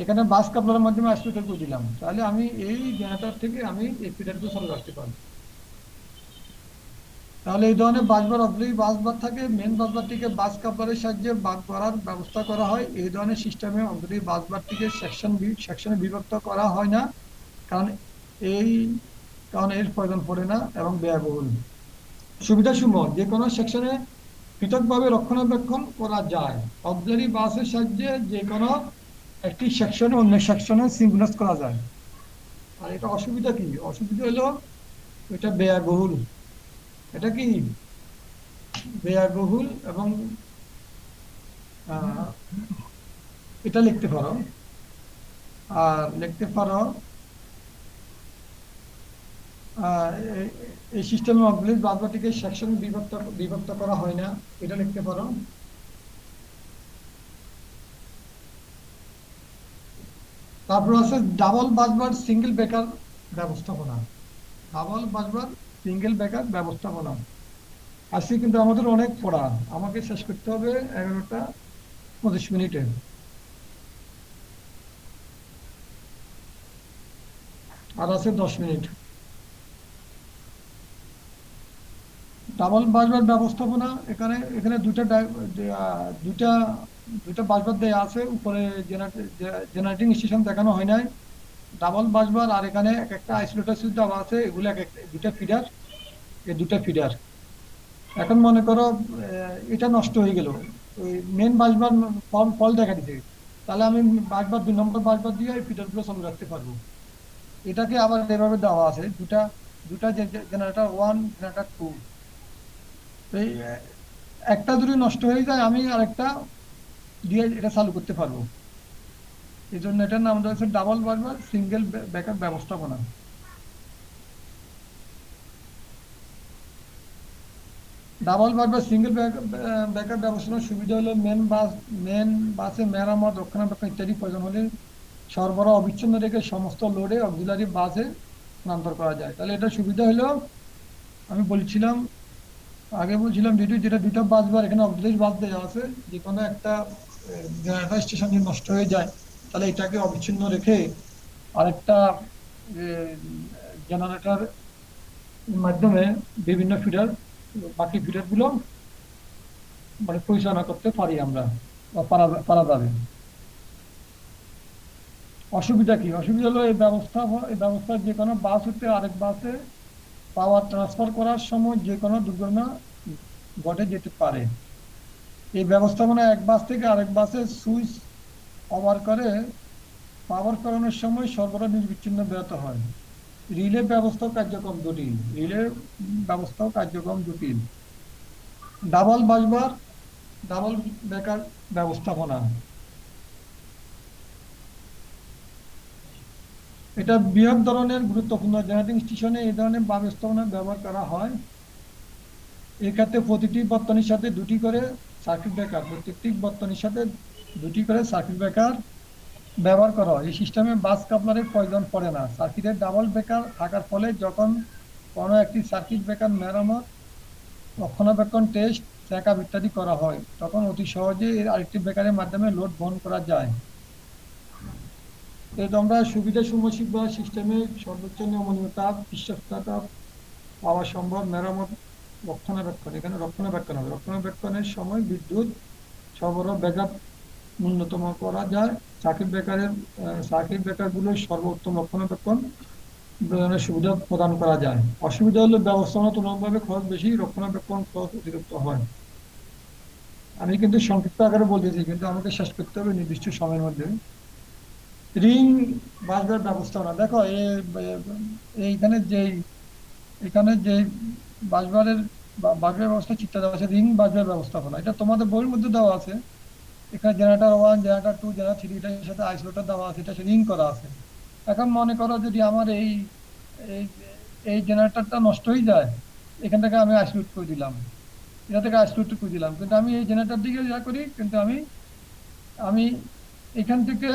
এখানে বাস কাপলারের মাধ্যমে আইসোলেটর করে দিলাম, তাহলে আমি এই জেনারেটর থেকে আমি এই ফিডারগুলো চালু রাখতে পারবো। তাহলে এই ধরনের বাসবার অক্সিলারি বাসবার থাকে, মেন বাসবারটিকে বাস কাপলারের সাহায্যে বাদ করার ব্যবস্থা করা হয়। এই ধরনের সিস্টেমে অক্সিলারি বাসবারটিকে সেকশনে বিভক্ত করা হয় না, কারণ এই এর প্রয়োজন পড়ে না এবং ব্যয়বহুল। সুবিধাসমূহ, যে কোনো সেকশনে পৃথকভাবে রক্ষণাবেক্ষণ করা যায়। অক্সিলারি বাসের সাহায্যে যে কোনো একটি সেকশনে অন্য সেকশনে সিনক্রোনাইজ করা যায়। আর এটা অসুবিধা কি? অসুবিধা হলো এটা ব্যয়বহুল। এটা কি ব্যয়বহুল এবং এটা লিখতে পারো, আর লিখতে পারো এই সিস্টেমে অক্সিলারি বাসবারটিকে সেকশনে বিভক্ত করা হয় না, এটা লিখতে পারো। তারপর আছে ডাবল বাসবার সিঙ্গেল বেকার ব্যবস্থাপনা। ডাবল বাসবার সিঙ্গেল বেকার ব্যবস্থাপনা। আজকে কিন্তু আমাদের অনেক পড়া, আমাকে শেষ করতে হবে 11টা 25 মিনিটে, আর আছে 10 মিনিট। ডাবল বাসবার ব্যবস্থাপনা, এখানে এখানে দুইটা দুইটা বাসবার দেয়া আছে, উপরে জেনারেটিং স্টেশন দেখানো হয় নাই। ডাবল বাসবার আর এখানে একটা আইসোলেটর সুইচ দেওয়া আছে, এগুলো দুটা ফিডার, এই দুটা ফিডার। এখন মনে করো এটা নষ্ট হয়ে গেল, ওই মেন বাসবার ফল দেখা দিচ্ছে, তাহলে আমি বাসবার 2 নম্বর বাসবার দিয়ে এই ফিডারগুলো চালু রাখতে পারবো। এটাকে আবার এভাবে দেওয়া আছে, দুটা দুটা জেনারেটর 1 জেনারেটর 2। এই একটা যদি নষ্ট হয়ে যায় আমি আরেকটা দিয়ে এটা চালু করতে পারবো। এই জন্য এটার নাম রয়েছে ডাবল বাসবার সিঙ্গেল ব্যাকআপ ব্যবস্থাপনা। ডাবল বাসবার সিঙ্গেল ব্যাকআপ ব্যবস্থাপনার সুবিধা হলো মেন বাসে মেরামত, রক্ষণাবেক্ষণ ইত্যাদি প্রয়োজন হলে সরবরাহ অবিচ্ছিন্ন রেখে সমস্ত লোডে অক্সিলারি বাসে স্থানান্তর করা যায়। তাহলে এটা সুবিধা হলো, আমি বলছিলাম আগে বলছিলাম যেটা দুটো বাস বার এখানে অক্সিলারি বাস দেওয়া আছে, যে কোনো একটা জেনারেটর স্টেশন যদি নষ্ট হয়ে যায় তাহলে এটাকে অবিচ্ছিন্ন রেখে আরেকটা জেনারেটর মাধ্যমে বিভিন্ন ফিডার, বাকি ফিডার গুলো মানে পরিচালনা করতে পারি আমরা, বা পারা যাবে। অসুবিধা কি? অসুবিধা হলো এই ব্যবস্থার যে কোনো বাস হতে আরেক বাসে পাওয়ার ট্রান্সফার করার সময় যে কোনো দুর্ঘটনা ঘটে যেতে পারে। এই ব্যবস্থাপনা এক বাস থেকে আরেক বাসে সুইচ ওভার করে পাওয়ার করানোর সময় সরবরাহ নির্বিচ্ছিন্ন ব্যাহত হয়। রিলে ব্যবস্থাও কার্যক্রম জটিল। রিলে ব্যবস্থাও কার্যক্রম জটিল। ডাবল বাসবার, ডাবল ব্রেকার ব্যবস্থাপনা, এটা বৃহৎ ধরনের গুরুত্বপূর্ণ জেনারেটিং স্টেশনে এই ধরনের ব্যবস্থাপনা ব্যবহার করা হয়। এক্ষেত্রে প্রতিটি বর্তনীর সাথে দুটি করে সার্কিট ব্রেকার, প্রত্যেকটি বর্তনীর সাথে দুটি করে সার্কিট ব্রেকার ব্যবহার করা হয়। এই সিস্টেমে বাস কাপলারের প্রয়োজন পড়ে না। সার্কিটের ডাবল ব্রেকার থাকার ফলে যখন কোনো একটি সার্কিট ব্রেকার মেরামত, রক্ষণাবেক্ষণ, টেস্ট, চেকআপ ইত্যাদি করা হয় তখন অতি সহজে এর আরেকটি ব্রেকারের মাধ্যমে লোড বহন করা যায়। তো আমরা সুবিধা সমূহ শিখব। সিস্টেমের সর্বোচ্চ নমনীয়তা, বিশ্বস্ততা পাওয়া সম্ভব, মেরামত, রক্ষণাবেক্ষণ। এখানে রক্ষণাবেক্ষণ হবে, রক্ষণাবেক্ষণের সময় বিদ্যুৎ সরবরাহ ব্যাকআপ ন্যূনতম করা যায়। সার্কিট ব্রেকারগুলোর সর্বোত্তম রক্ষণাবেক্ষণ সুবিধা প্রদান করা যায়। অসুবিধা হলো ব্যবস্থাপনা তুলনামূলকভাবে খরচ বেশি, রক্ষণাবেক্ষণ খরচ অতিরিক্ত হয়। আমি কিন্তু সংক্ষিপ্ত আকারে বলতেছি, কিন্তু আমাকে শেষ করতে হবে নির্দিষ্ট সময়ের মধ্যে। রিং বাসবার ব্যবস্থাপনা দেখো, এখানে যে বাসবারের বাসবার ব্যবস্থা চিত্র দেওয়া আছে, রিং বাসবার ব্যবস্থাপনা, এটা তোমাদের বইয়ের মধ্যে দেওয়া আছে। এখানে জেনারেটর 1, জেনারেটর 2, জেনারেটর 3 এটার সাথে আইসোলেটর দেওয়া আছে, এটা রিং করা আছে। এখন মনে করো যদি আমার এই এই জেনারেটরটা নষ্ট হয়ে যায়, এখান থেকে আমি আইসোলেট করে দিলাম, এটা থেকে আইসোলেট করে দিলাম, কিন্তু আমি এই জেনারেটর দিকে যা করি, কিন্তু আমি আমি এখান থেকে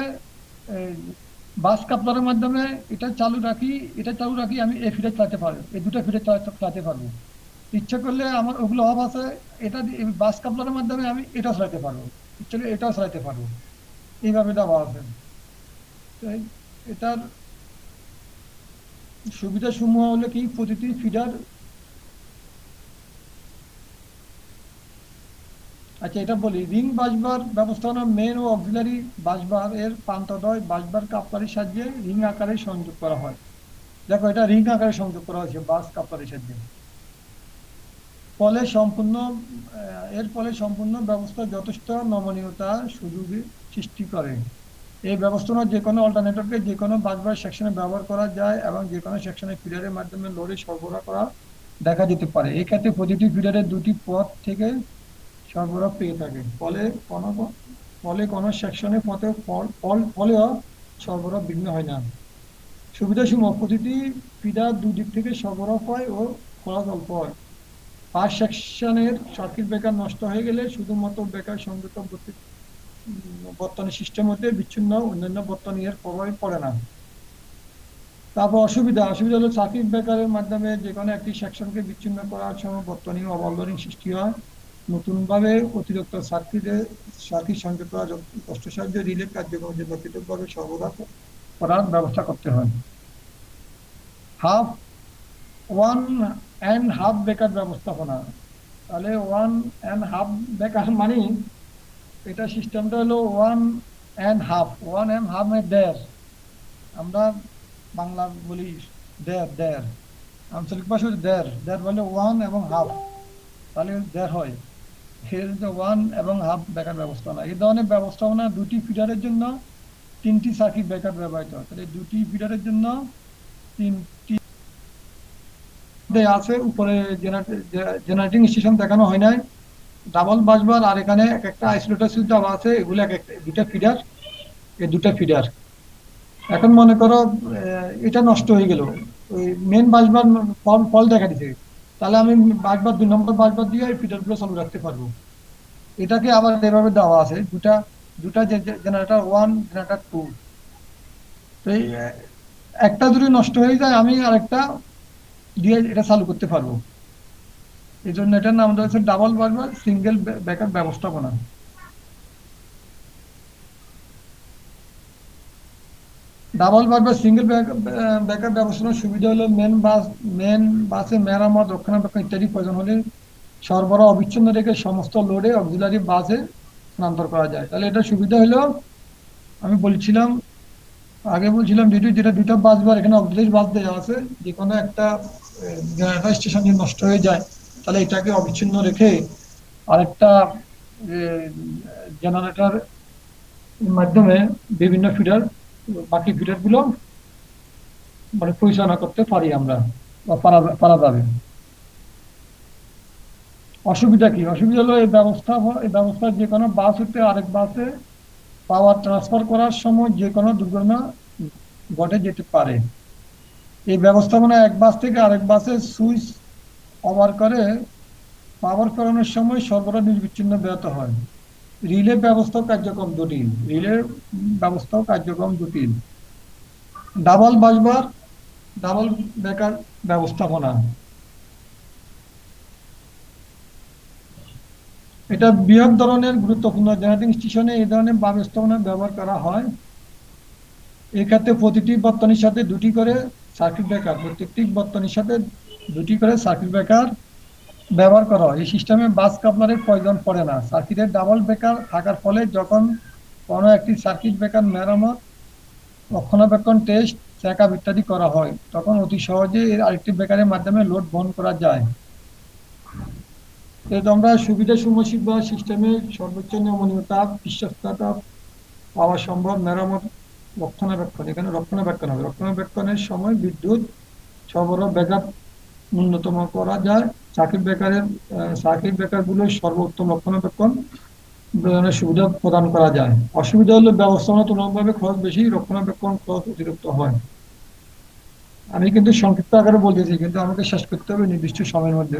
বাস কাপলারের মাধ্যমে এটা চালু রাখি, আমি এই ফিডে চালাতে পারবো, এই দুটো ফিডে চালাতে পারবো। ইচ্ছা করলে আমার ওগুলো অফ আছে, এটা বাস কাপলারের মাধ্যমে আমি এটা চালাতে পারবো, ইচ্ছা করলে এটাও চালাতে পারবো। এইভাবে দেওয়া আছে। এটার সুবিধা সমূহ হলো কি, প্রতিটি ফিডার, আচ্ছা এটা বলি, রিং বাসবার ব্যবস্থাপনা মেন ও অক্সিলারি বাসবার এর প্রান্তদ্বয় বাসবার কাপলারের সাহায্যে রিং আকারে সংযোগ করা হয়। দেখো এটা রিং আকারে সংযোগ করা হয়েছে বাস কাপলারের সাহায্যে। ফলে সম্পূর্ণ এর ফলে সম্পূর্ণ ব্যবস্থা যথেষ্ট নমনীয়তা সুযোগের সৃষ্টি করে। এই ব্যবস্থাপনা যে কোনো অল্টারনেটরকে যে কোনো বাসবার সেকশনে ব্যবহার করা যায় এবং যে কোনো সেকশনে ফিডারের মাধ্যমে লোডে সরবরাহ করা দেখা যেতে পারে। এই ক্ষেত্রে প্রতিটি ফিডারের দুটি পথ থেকে সরবরাহ পেয়ে থাকে, ফলে কোনো সেকশনে ফলেও সরবরাহ বিঘ্ন হয় না। সুবিধাসমূহ, প্রতিটি ফিডার দুদিক থেকে সরবরাহ পায় ও খরচ অল্প হয়। ফার্স্ট সেকশনের সার্কিট ব্রেকার নষ্ট হয়ে গেলে শুধুমাত্র ব্রেকার সংযুক্ত বর্তনী সিস্টেম হতে বিচ্ছিন্ন অন্যান্য বর্তনী এর প্রভাবে পড়ে না। তারপর অসুবিধা হলো সার্কিট ব্রেকারের মাধ্যমে যে কোনো একটি সেকশনকে বিচ্ছিন্ন করার সময় বর্তনী ওভারলোডিং সৃষ্টি হয়। নতুনভাবে অতিরিক্ত সার্কিট সংযোগ করা যন্ত্র সাহায্যে রিলে কার্যক্রম জন্য পৃথকভাবে সরবরাহ করার ব্যবস্থা করতে হয়। ওয়ান অ্যান্ড হাফ ব্রেকার ব্যবস্থাপনা, তাহলে ওয়ান অ্যান্ড হাফ ব্রেকার মানে এটা সিস্টেমটা হলো ওয়ান অ্যান্ড হাফ মানে দেড়, আমরা বাংলা বলি দেড়, আঞ্চলিক ভাষা দেড় বলে ওয়ান এবং হাফ, তাহলে দেড় হয়। ওয়ান এবং হাফ ব্রেকার ব্যবস্থাপনা, এই ধরনের ব্যবস্থাপনা দুটি ফিডারের জন্য 3টি সার্কিট ব্রেকার ব্যবহৃত হয়। তাহলে দুটি ফিডারের জন্য 3টি আছে। উপরে জেনারেটিং স্টেশন দেখানো হয় নাই, ডাবল বাসবার, আর এখানে একটা আইসোলেটর সুইচ দেওয়া আছে, এগুলো দুটা ফিডার। এখন মনে করো এটা নষ্ট হয়ে গেল, ওই মেন বাসবার ফল দেখা দিছে, তাহলে আমি বাসবার 2 নম্বর বাসবার দিয়ে এই ফিডার গুলো চালু রাখতে পারবো। এটাকে আবার এভাবে দেওয়া আছে, দুটা জেনারেটর 1, জেনারেটর 2, তো এই একটা যদি নষ্ট হয়ে যায় আমি আরেকটা দিয়ে এটা চালু করতে পারবো। এই জন্য এটার নাম রয়েছে ডাবল বারবার সিঙ্গেল ব্যাকআপ ব্যবস্থাপনা। ডাবল বারবার সিঙ্গেল ব্যাকআপ ব্যবস্থাপনার সুবিধা হলো মেন বাসে মেরামত, রক্ষণাবেক্ষণ ইত্যাদি প্রয়োজন হলে সরবরাহ অবিচ্ছিন্ন রেখে সমস্ত লোডে অক্সিলারি বাসে স্থানান্তর করা যায়। তাহলে এটা সুবিধা হলো, আমি বলছিলাম আগে বলছিলাম যেটা দুটো বাস বার এখানে অক্সিলারি বাস দেওয়া আছে, যে কোনো একটা জেনারেটর স্টেশন যদি নষ্ট হয়ে যায় তাহলে এটাকে অবিচ্ছিন্ন রেখে আরেকটা জেনারেটর মাধ্যমে বিভিন্ন ফিডার, বাকি ফিডার গুলো মানে পরিচালনা করতে পারি আমরা, বা পারা যাবে। অসুবিধা কি? অসুবিধা হলো এই ব্যবস্থার যে কোনো বাস হতে আরেক বাসে পাওয়ার ট্রান্সফার করার সময় যে কোনো দুর্ঘটনা ঘটে যেতে পারে। এই ব্যবস্থাপনা এক বাস থেকে আরেক বাসে সুইচ ওভার করে পাওয়ার ফেরানোর সময় সরবরাহ নির্বিচ্ছিন্ন ব্যাহত হয়। রিলে ব্যবস্থাও কার্যক্রম জটিল। রিলে ব্যবস্থাও কার্যক্রম জটিল। ডাবল বাসবার ডাবল ব্যাকআপ ব্যবস্থাপনা, এটা বৃহৎ ধরনের গুরুত্বপূর্ণ জেনারেটিং স্টেশনে এই ধরনের ব্যবস্থাপনা ব্যবহার করা হয়। এক্ষেত্রে প্রতিটি বর্তনীর সাথে দুটি করে সার্কিট ব্রেকার, প্রত্যেকটি বর্তনীর সাথে দুটি করে সার্কিট ব্রেকার ব্যবহার করা হয়। এই সিস্টেমে বাস কাপলারের প্রয়োজন পড়ে না। সার্কিটের ডাবল ব্রেকার থাকার ফলে যখন কোনো একটি সার্কিট ব্রেকার মেরামত, রক্ষণাবেক্ষণ টেস্ট, চেকআপ ইত্যাদি করা হয় তখন অতি সহজে এর আরেকটি ব্রেকারের মাধ্যমে লোড বহন করা যায়। তো আমরা সুবিধা সমূহ শিখব। সিস্টেমের সর্বোচ্চ নমনীয়তা, বিশ্বস্ততা পাওয়া সম্ভব, মেরামত, রক্ষণাবেক্ষণ। এখানে রক্ষণাবেক্ষণ হবে, রক্ষণাবেক্ষণের সময় বিদ্যুৎ সরবরাহ ব্যাকআপ ন্যূনতম করা যায়। সার্কিট ব্রেকার গুলোর সর্বোত্তম রক্ষণাবেক্ষণ সুবিধা প্রদান করা যায়। অসুবিধা হলো ব্যবস্থাপনা তুলনামূলকভাবে খরচ বেশি, রক্ষণাবেক্ষণ খরচ অতিরিক্ত হয়। আমি কিন্তু সংক্ষিপ্ত আকারে বলতেছি, কিন্তু আমাকে শেষ করতে হবে নির্দিষ্ট সময়ের মধ্যে।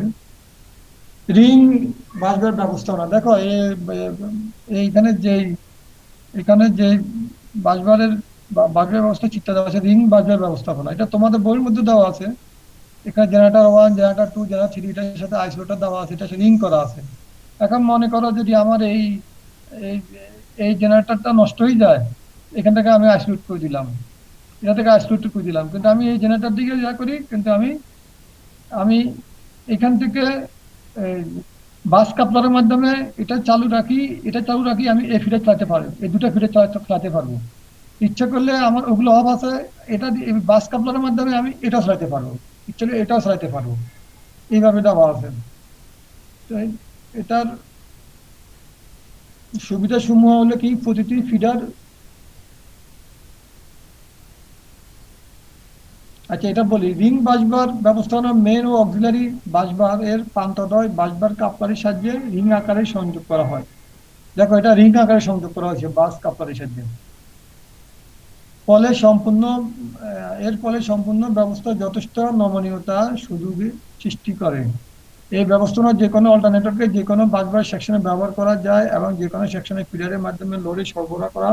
রিং বাসবার ব্যবস্থাপনা দেখো, এইখানে যে এখানে যে বাসবারের বাসবার ব্যবস্থা চিত্র দেওয়া আছে, রিং বাসবার ব্যবস্থাপনা, এটা তোমাদের বইয়ের মধ্যে দেওয়া আছে। এখানে জেনারেটর 1, জেনারেটর 2, জেনারেটর 3 এটার সাথে আইসোলেটর দেওয়া আছে, এটা রিং করা আছে। এখন মনে করো যদি আমার এই এই এই জেনারেটরটা নষ্ট হয়ে যায়, এখান থেকে আমি আইসোলেট করে দিলাম, এটা থেকে আইসোলেট করে দিলাম, কিন্তু আমি এই জেনারেটর দিকে যা করি, কিন্তু আমি আমি এখান থেকে বাস কাপলারের মাধ্যমে এটা চালু রাখি, আমি এই ফিডার চালাতে পারবো, এই দুটো ফিডার চালাতে পারবো। ইচ্ছা করলে আমার ওগুলো অফ আছে, এটা বাস কাপলারের মাধ্যমে আমি এটা চালাতে পারবো, ইচ্ছা করলে এটাও চালাতে পারবো। এইভাবে দেওয়া আছে। তো এটার সুবিধা সমূহ হলো কি, প্রতিটি ফিডার, আচ্ছা এটা বলি, রিং বাসবার ব্যবস্থাপনা মেন ও অক্সিলারি বাসবার এর প্রান্তদ্বয় বাসবার কাপলারের সাহায্যে রিং আকারে সংযোগ করা হয়। দেখো এটা রিং আকারে সংযোগ করা হয়েছে বাস কাপলারের সাহায্যে। ফলে সম্পূর্ণ এর ফলে সম্পূর্ণ ব্যবস্থা যথেষ্ট নমনীয়তা সুযোগ সৃষ্টি করে। এই ব্যবস্থাপনা যে কোনো অল্টারনেটরকে যে কোনো বাসবার সেকশনে ব্যবহার করা যায় এবং যে কোনো সেকশনে ফিডারের মাধ্যমে লোডে সরবরাহ করা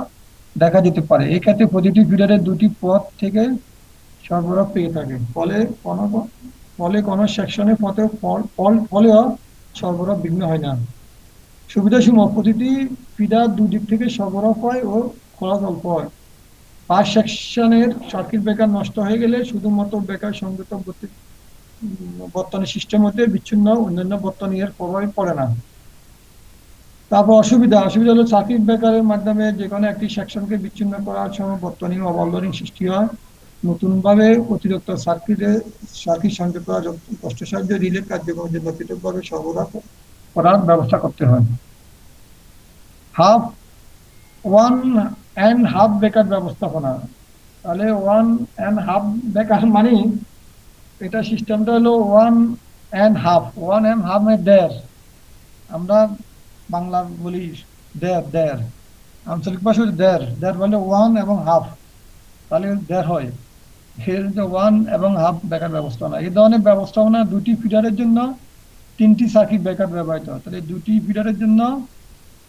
দেখা যেতে পারে। এক্ষেত্রে প্রতিটি ফিডারের দুটি পথ থেকে সরবরাহ পেয়ে থাকে, ফলে কোনো সেকশনে পথে ফলেও সরবরাহ বিঘ্ন হয় না। সুবিধাসমূহ, প্রতিটি ফিডার দুদিক থেকে সরবরাহ পায় ও খরচ অল্প হয়। পাঁচ সেকশনের সার্কিট ব্রেকার নষ্ট হয়ে গেলে শুধুমাত্র ব্রেকার সংযুক্ত বর্তনী সিস্টেম হতে বিচ্ছিন্ন অন্যান্য বর্তনী এর প্রভাবে পড়ে না। তারপর অসুবিধা হলো সার্কিট ব্রেকারের মাধ্যমে যে কোনো একটি সেকশনকে বিচ্ছিন্ন করার সময় বর্তনী ওভারলোডিং সৃষ্টি হয়। নতুনভাবে অতিরিক্ত সার্কিট সংযোগ করা কষ্ট সাহায্যে রিলে কার্যক্রমের জন্য পৃথকভাবে সরবরাহ করার ব্যবস্থা করতে হয়। ওয়ান অ্যান্ড হাফ ব্রেকার ব্যবস্থাপনা, তাহলে ওয়ান অ্যান্ড হাফ ব্রেকার মানে এটা সিস্টেমটা হলো ওয়ান অ্যান্ড হাফ মানে দেড়, আমরা বাংলা বলি দেড়, আঞ্চলিক ভাষা দেড়, মানে ওয়ান এবং হাফ, তাহলে দেড় হয়। ওয়ান এবং হাফ ব্রেকার ব্যবস্থাপনা, এই ধরনের ব্যবস্থাপনা দুটি ফিডারের জন্য তিনটি সার্কিট ব্রেকার ব্যবহৃত হয়। তাহলে দুটি ফিডারের জন্য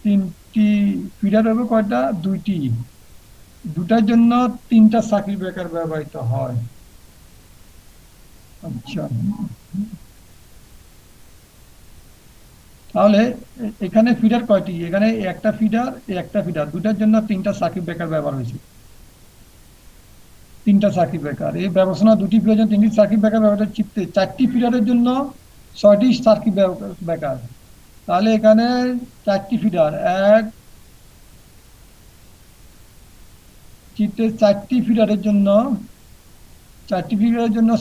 তিনটি ফিডার হবে কয়টা? দুইটি। দুটার জন্য তিনটা সার্কিট ব্রেকার ব্যবহৃত হয়। আচ্ছা, তাহলে এখানে ফিডার কয়টি? এখানে একটা ফিডার, একটা ফিডার, দুটার জন্য তিনটা সার্কিট ব্রেকার ব্যবহার হয়েছে। তিনটা সার্কিট ব্রেকার, এই ব্যবস্থা দুটি প্রয়োজন, তিনটি সার্কিট ব্রেকার ব্যবহার চিত্তে চারটি ফিডারের জন্য ছয়টি সার্কিট ব্রেকার। তাহলে এখানে চারটি ফিডার, এক চিত্রে চারটি ফিডারের জন্য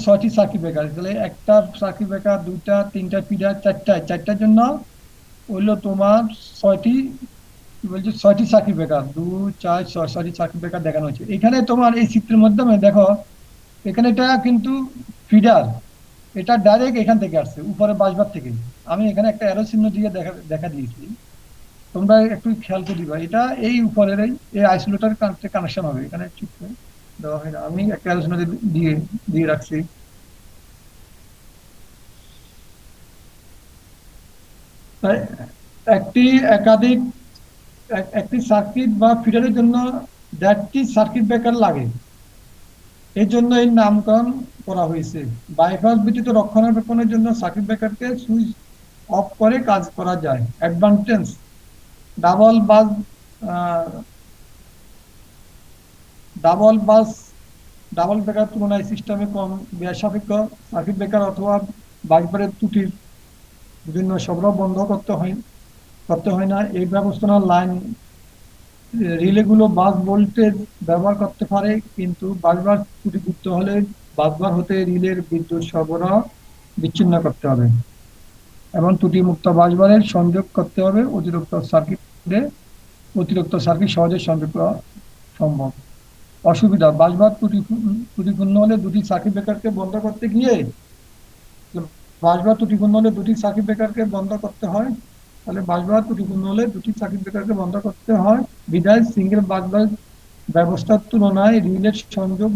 ছয়টি সার্কিট ব্রেকার। তাহলে একটা সার্কিট ব্রেকার, দুইটা, তিনটা ফিডার, চারটার জন্য হইলো তোমার ছয়টি, কি বলছে, ছয়টি সার্কিট ব্রেকার, দুই, চার, ছয়, ছয়টি সার্কিট ব্রেকার দেখানো হয়েছে। এখানে তোমার এই চিত্রের মাধ্যমে দেখো, এখানে এটা কিন্তু ফিডার, এটা ডাইরেক্ট এখান থেকে আসছে, উপরে বাসবার থেকে। আমি এখানে একটা অ্যারো চিহ্ন দিয়ে দেখা দিয়েছি, তোমরা একটু খেয়াল করে দিবা। এটা এই উপরের এই আইসোলেটর কানেকশন হবে, এখানে চিত্র দেওয়া হয় না, আমি একটা অ্যারো চিহ্ন দিয়ে দিয়ে রাখছি। তাই একটি একাধিক একটি সার্কিট বা ফিডারের জন্য 1.5টি সার্কিট ব্রেকার লাগে, এই জন্য এর নামকরণ করা হয়েছে। বাইপাস ব্যতীত রক্ষণাবেক্ষণের জন্য সার্কিট ব্রেকারকে সুইচ অফ করে কাজ করা যায়। অ্যাডভান্টেজ: ডাবল বাস ডাবল বাস ডাবল ব্রেকার তুলনায় সিস্টেমে কম ব্যয় সাপেক্ষ। সার্কিট ব্রেকার অথবা বাইপারের ত্রুটির বিভিন্ন সরবরাহ বন্ধ করতে হয় না। এই ব্যবস্থাপনার লাইন রিলেগুলো বাস ভোল্টেজ ব্যবহার করতে পারে, কিন্তু বাসবার ত্রুটিযুক্ত হলে বাসবার হতে রিলের বিদ্যুৎ সরবরাহ বিচ্ছিন্ন করতে হবে এবং ত্রুটিমুক্ত বাসবারের সংযোগ করতে হবে। অতিরিক্ত সার্কিট সহজে সংযোগ করা সম্ভব। অসুবিধা: বাসবার ত্রুটিপূর্ণ হলে দুটি সার্কিট ব্রেকারকে বন্ধ করতে গিয়ে বাসবার ত্রুটিপূর্ণ হলে দুটি সার্কিট ব্রেকারকে বন্ধ করতে হয়। তাহলে বাসবার ত্রুটিপূর্ণ হলে দুটি সার্কিট ব্রেকারকে বন্ধ করতে হয়, বিধায় সিঙ্গেল বাসবার ব্যবস্থার তুলনায় রিলের সংযোগ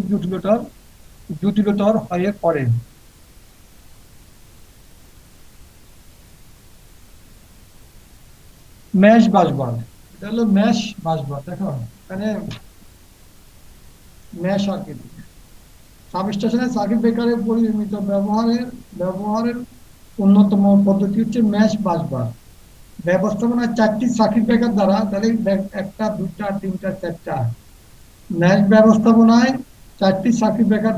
জটিলতর হয়ে পড়ে। ম্যাশ বাসবার, এটা হলো ম্যাশ বাসবার। দেখো এখানে ম্যাশ সার্কিট, সাবস্টেশনে সার্কিট ব্রেকারের পরিমিত ব্যবহারের অন্যতম পদ্ধতি হচ্ছে ম্যাশ বাসবার ব্যবস্থাপনা। 4টি সার্কিট ব্রেকার দ্বারা, তাহলে একটা, দুইটা, তিনটা, চারটা। ম্যাশ ব্যবস্থাপনায় 4টি সার্কিট ব্রেকার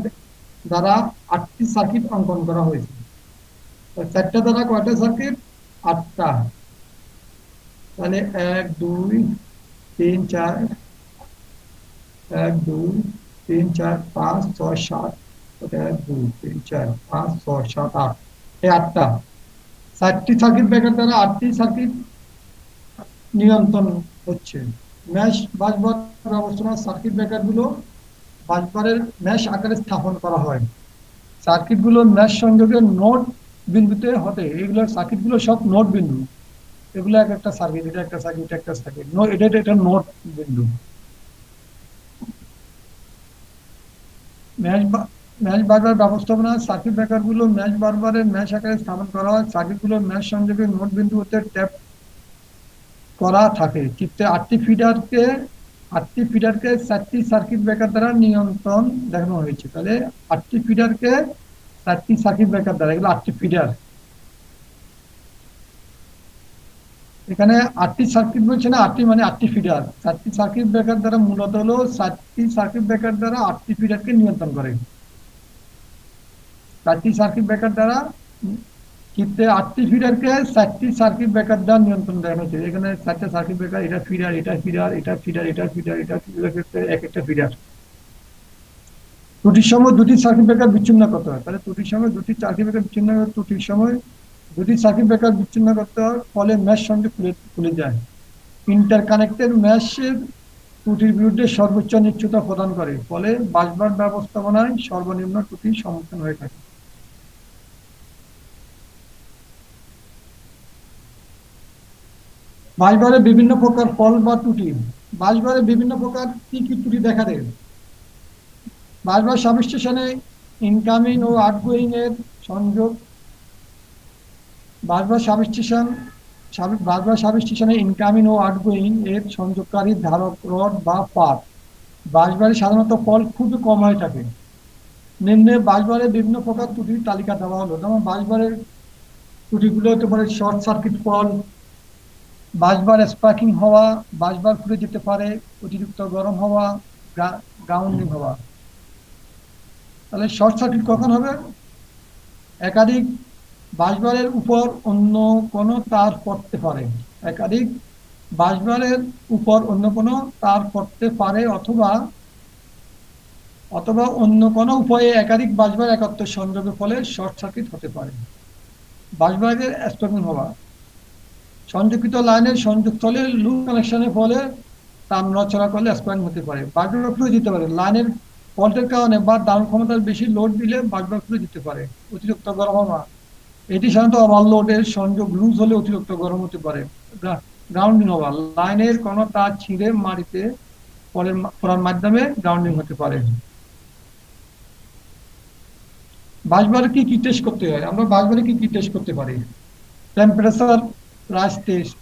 দ্বারা 8টি সার্কিট অঙ্কন করা হয়েছে। চারটা দ্বারা কয়টা সার্কিট? 8টা। তাহলে 1, 2, 3, 4, 1, 2, 3, 4, 5, 6, 7, 1, 2, 3, 4, 5, 6, 7, 8, এই 8টা। 4টি সার্কিট ব্রেকার দ্বারা 8টি সার্কিট নিয়ন্ত্রণ হচ্ছে। ম্যাশ বাসবার ব্যবস্থাপনা সার্কিট ব্রেকার গুলো বাসবারের ম্যাশ আকারে স্থাপন করা হয়। সার্কিট গুলো ম্যাশ সংযোগের নোড বিন্দুতে হতে, এগুলো সার্কিট গুলো সব নোড বিন্দু, এগুলো এক একটা সার্কিট, এটা একটা সার্কিট, এটা একটা সার্কিট, এটা নোড বিন্দু। ম্যাশ বারবার ব্যবস্থাপনা সার্কিট ব্রেকার গুলো ম্যাশ বারবারের ম্যাশ আকারে স্থাপন করা হয়। সার্কিট গুলো ম্যাশ সংযোগের নোড বিন্দু হতে ট্যাপ করা থাকে। চিত্রে 8টি ফিডারকে 4টি সার্কিট ব্রেকার দ্বারা নিয়ন্ত্রণ দেখানো হয়েছে। তাহলে 8টি ফিডারকে 4টি সার্কিট ব্রেকার দ্বারা, এগুলো 8টি ফিডার। এখানে 8টি সার্কিট বলছে না, 8টি মানে 8টি ফিডার। 4টি সার্কিট ব্রেকার দ্বারা মূলত হলো 4টি সার্কিট ব্রেকার দ্বারা 8টি ফিডারকে নিয়ন্ত্রণ করে। 4টি সার্কিট ব্রেকার দ্বারা চিত্রে 8টি ফিডারকে 4টি সার্কিট ব্রেকার দ্বারা নিয়ন্ত্রণ দেখানো হচ্ছে। এখানে 4টা সার্কিট ব্রেকার, এটা ফিডার, এটা ফিডার, এটা ফিডার, এটা ফিডার, এটা ফিডার, এক একটা ফিডার। ত্রুটির সময় দুটি সার্কিট ব্রেকার বিচ্ছিন্ন করতে হয়। তাহলে ত্রুটির সময় দুটি সার্কিট ব্রেকার বিচ্ছিন্ন, ত্রুটির সময় দুটি সার্কিট ব্রেকার বিচ্ছিন্ন করতে হয়, ফলে ম্যাশ সংযোগ খুলে যায়। ইন্টারকানেক্টেড ম্যাশের ত্রুটির বিরুদ্ধে সর্বোচ্চ নিশ্চয়তা প্রদান করে, ফলে বাসবার ব্যবস্থাপনায় সর্বনিম্ন ত্রুটির সম্মুখীন হয়ে থাকে। বাসবারে বিভিন্ন প্রকার ফল বা ত্রুটি। বাসবারে বিভিন্ন প্রকার কি কি ত্রুটি দেখা দেয়? বাসবার সাবস্টেশনে ইনকামিং ও আউটগোয়িং এর সংযোগ, বাসবার সাবস্টেশনে ইনকামিং ও আউটগোয়িং এর সংযোগকারী ধারক রড বা পাত বাঁশবারে সাধারণত ফল খুবই কম হয়ে থাকে। নিম্নে বাঁশবারে বিভিন্ন প্রকার ত্রুটির তালিকা দেওয়া হলো, যেমন বাঁশবারের ত্রুটিগুলো হতে পারে শর্ট সার্কিট ফল, বাঁশবার স্পার্কিং হওয়া, বাঁশবার পুড়ে যেতে পারে, অতিরিক্ত গরম হওয়া, গ্রাউন্ডিং হওয়া। তাহলে শর্ট সার্কিট কখন হবে? একাধিক বাঁশবারের উপর অন্য কোনো তার পড়তে পারে, একাধিক বাঁশবারের উপর অন্য কোনো তার পড়তে পারে, অথবা অথবা অন্য কোনো উপায়ে একাধিক বাঁশবার একত্রে সংযোগের ফলে শর্ট সার্কিট হতে পারে। বাঁশবারের স্পার্কিং হওয়া, সংযোগিত লাইনের সংযোগস্থলে লুপ কানেকশনের ফলে তার নড়াচড়া করলে স্পার্কিং হতে পারে। বাঁশবার খুলে যেতে পারে, লাইনের ফল্টের কারণে বা ডাউন ক্ষমতার বেশি লোড দিলে বাঁশবার খুলে যেতে পারে। অতিরিক্ত গরম হওয়া, এটি সাধারণত ওভারলোডের সংযোগ লুজ হলে অতিরিক্ত গরম হতে পারে। গ্রাউন্ডিং হওয়া, লাইনের কোনো তার ছিঁড়ে মাটিতে পড়ার মাধ্যমে গ্রাউন্ডিং হতে পারে। বাঁশবারে কি কি টেস্ট করতে হয়? আমরা বাঁশবারে কি কি টেস্ট করতে পারি? Temperature rise test,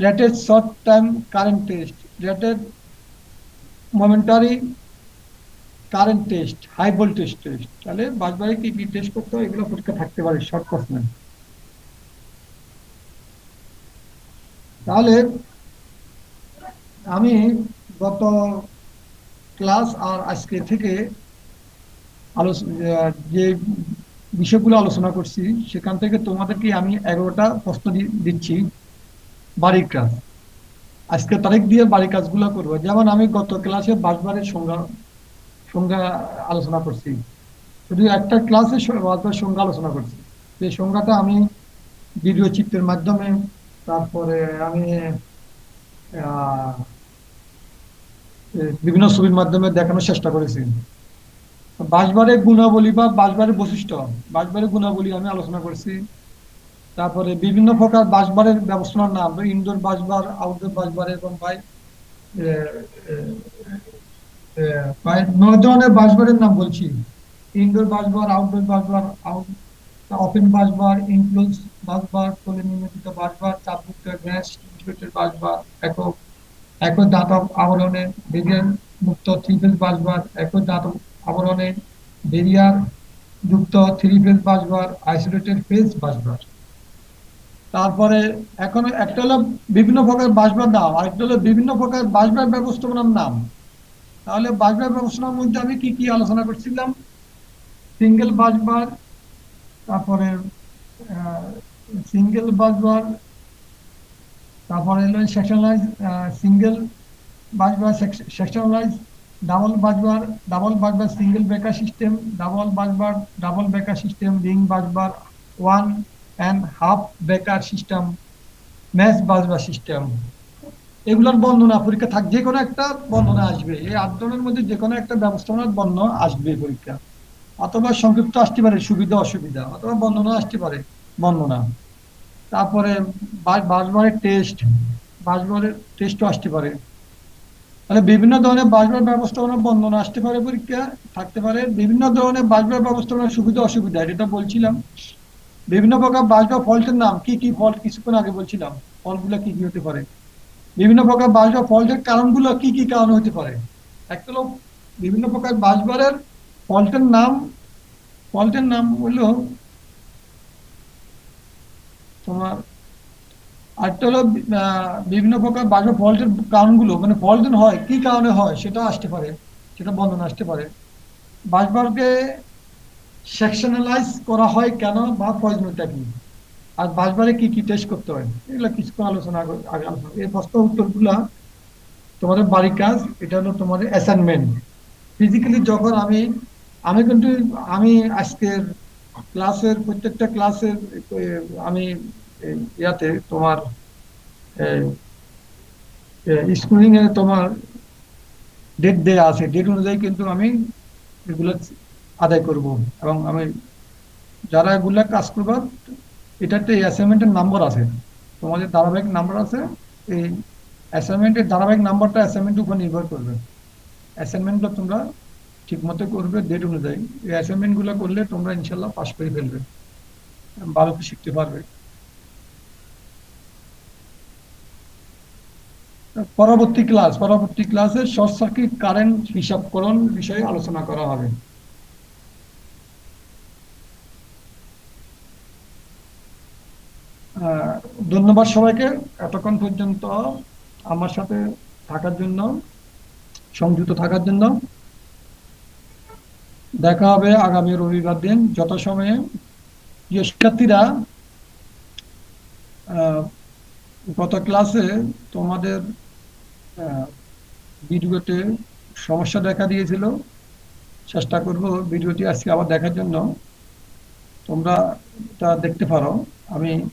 rated short time current test, rated momentary current test, high voltage test. তাহলে বাঁশবারে কি কি টেস্ট করতে হয় এগুলো পরীক্ষা থাকতে পারে শর্ট প্রশ্নে। তাহলে আমি গত ক্লাস আর আজকে থেকে যে বিষয়গুলো আলোচনা করছি সেখান থেকে তোমাদেরকে আমি 11টা প্রশ্ন দিচ্ছি বাড়ির কাজ। আজকে তারিখ দিয়ে বাড়ির কাজগুলো করবো। যেমন আমি গত ক্লাসে বাঁশবারের সংজ্ঞা সংজ্ঞা আলোচনা করছি, শুধু একটা ক্লাসে বাঁশবার সংজ্ঞা আলোচনা করছি। সেই সংজ্ঞাটা আমি ভিডিও চিত্রের মাধ্যমে, তারপরে আমি বিভিন্ন ছবির মাধ্যমে দেখানোর চেষ্টা করেছি। বাঁশবারের গুণাবলী বা বাঁশবারের বৈশিষ্ট্য, বাঁশবারের গুণাবলী আমি আলোচনা করছি। তারপরে বিভিন্ন প্রকার বাঁশবারের ব্যবস্থার নাম, ইনডোর বাঁশবার, আউটডোর বাঁশবার, এবং প্রায় 9 ধরনের বাঁশবারের নাম বলছি। ইনডোর বাঁশবার, আউটডোর বাঁশবার, ওপেন বাঁশবার, ইনক্লোজ বাঁশবার, তলে নির্মিত বাঁশবার, চাপযুক্ত গ্যাস ইনসুলেটেড বাঁশবার, একক একই দাঁতক আবরণে বেরিয়ার মুক্ত থ্রি ফেজ বাঁশবার, একই দাঁতক আবরণে বেরিয়ার যুক্ত থ্রি ফেজ বাঁশবার, আইসোলেটেড ফেজ বাঁশবার। তারপরে এখন একটা হলো বিভিন্ন প্রকার বাঁশবার নাম, আরেকটা হলো বিভিন্ন প্রকার বাঁশবার ব্যবস্থাপনার নাম। তাহলে বাঁশবার ব্যবস্থাপনার মধ্যে আমি কি কি আলোচনা করছিলাম? সিঙ্গেল বাঁশবার, তারপরে সিঙ্গেল বাঁশবার, তারপরে হলো সেকশনালাইজ single busbar, sectionalize double busbar, double busbar single breaker system, double busbar double breaker system, ring বাঁশবার, 1.5 বেকার সিস্টেম, ম্যাচ বাঁশবার সিস্টেম। এগুলোর বর্ণনা পরীক্ষা থাক, যে কোনো একটা বর্ণনা আসবে, এই 8 ধরনের মধ্যে যে কোনো একটা ব্যবস্থাপনার বর্ণনা আসবে পরীক্ষা, অথবা সংক্ষিপ্ত আসতে পারে সুবিধা অসুবিধা, অথবা বর্ণনা আসতে পারে বর্ণনা। তারপরে বাঁশবারের টেস্ট, বাঁশবারের টেস্টও আসতে পারে। তাহলে বিভিন্ন ধরনের বাঁশবার ব্যবস্থাপনার বর্ণনা আসতে পারে, পরীক্ষা থাকতে পারে। বিভিন্ন ধরনের বাঁশবার ব্যবস্থাপনার সুবিধা অসুবিধা, এটা বলছিলাম। বিভিন্ন প্রকার বাঁশবার ফল্টের নাম, কি কি ফল্ট কিছুক্ষণ আগে বলছিলাম, ফল্টগুলো কি কি হতে পারে। বিভিন্ন প্রকার বাঁশবার ফল্টের কারণগুলো কি কি কারণ হতে পারে। একটা হলো বিভিন্ন প্রকার বাঁশবারের ফল্টের নাম, ফল্টের নাম হলো তোমার, আরেকটা হলো বিভিন্ন প্রকার বাঁশবার ফল্টের কারণগুলো, মানে ফল্ট হয় কি কারণে হয় সেটা আসতে পারে, সেটা বর্ণনা আসতে পারে। বাঁশবারকে সেকশনালাইজ করা হয় কেন বা প্রয়োজনীয়তা কি, আর বাঁশবারে কি কি টেস্ট করতে হয়, এগুলো কিছুক্ষণ আলোচনা আগে আলোচনা। এই প্রশ্ন উত্তরগুলা তোমাদের বাড়ির কাজ, এটা হলো তোমাদের অ্যাসাইনমেন্ট। ফিজিক্যালি যখন আমি আমি কিন্তু আমি আজকের ক্লাসের প্রত্যেকটা ক্লাসের আমি ইয়াতে তোমার স্কুলিং এ তোমার ডেট দেয়া আছে, ডেট অনুযায়ী কিন্তু আমি এগুলো আদায় করব। এবং আমি যারা এগুলা কাজ করবো, এটাতে অ্যাসাইনমেন্টের নাম্বার আছে, তোমাদের ধারাবাহিক নাম্বার আছে। এই অ্যাসাইনমেন্টের ধারাবাহিক নাম্বারটা অ্যাসাইনমেন্টের উপর নির্ভর করবে। অ্যাসাইনমেন্টগুলো তোমরা ঠিক মতো করবে ডেট অনুযায়ী। এই অ্যাসাইনমেন্টগুলো করলে তোমরা ইনশাল্লাহ পাস করে ফেলবে, ভালো শিখতে পারবে। পরবর্তী ক্লাসে শর্ট সার্কিট কারেন্ট হিসাবকরণ বিষয়ে আলোচনা করা হবে। আহ, ধন্যবাদ সবাইকে এতক্ষণ পর্যন্ত আমার সাথে থাকার জন্য, সংযুক্ত থাকার জন্য। দেখা হবে আগামী রবিবার দিন যথাসময়ে। প্রিয় শিক্ষার্থীরা, আহ, গত ক্লাসে তোমাদের আহ, ভিডিওতে সমস্যা দেখা দিয়েছিল। চেষ্টা করব ভিডিওটি আজকে আবার দেখার জন্য। তোমরা তা দেখতে পারো। আমি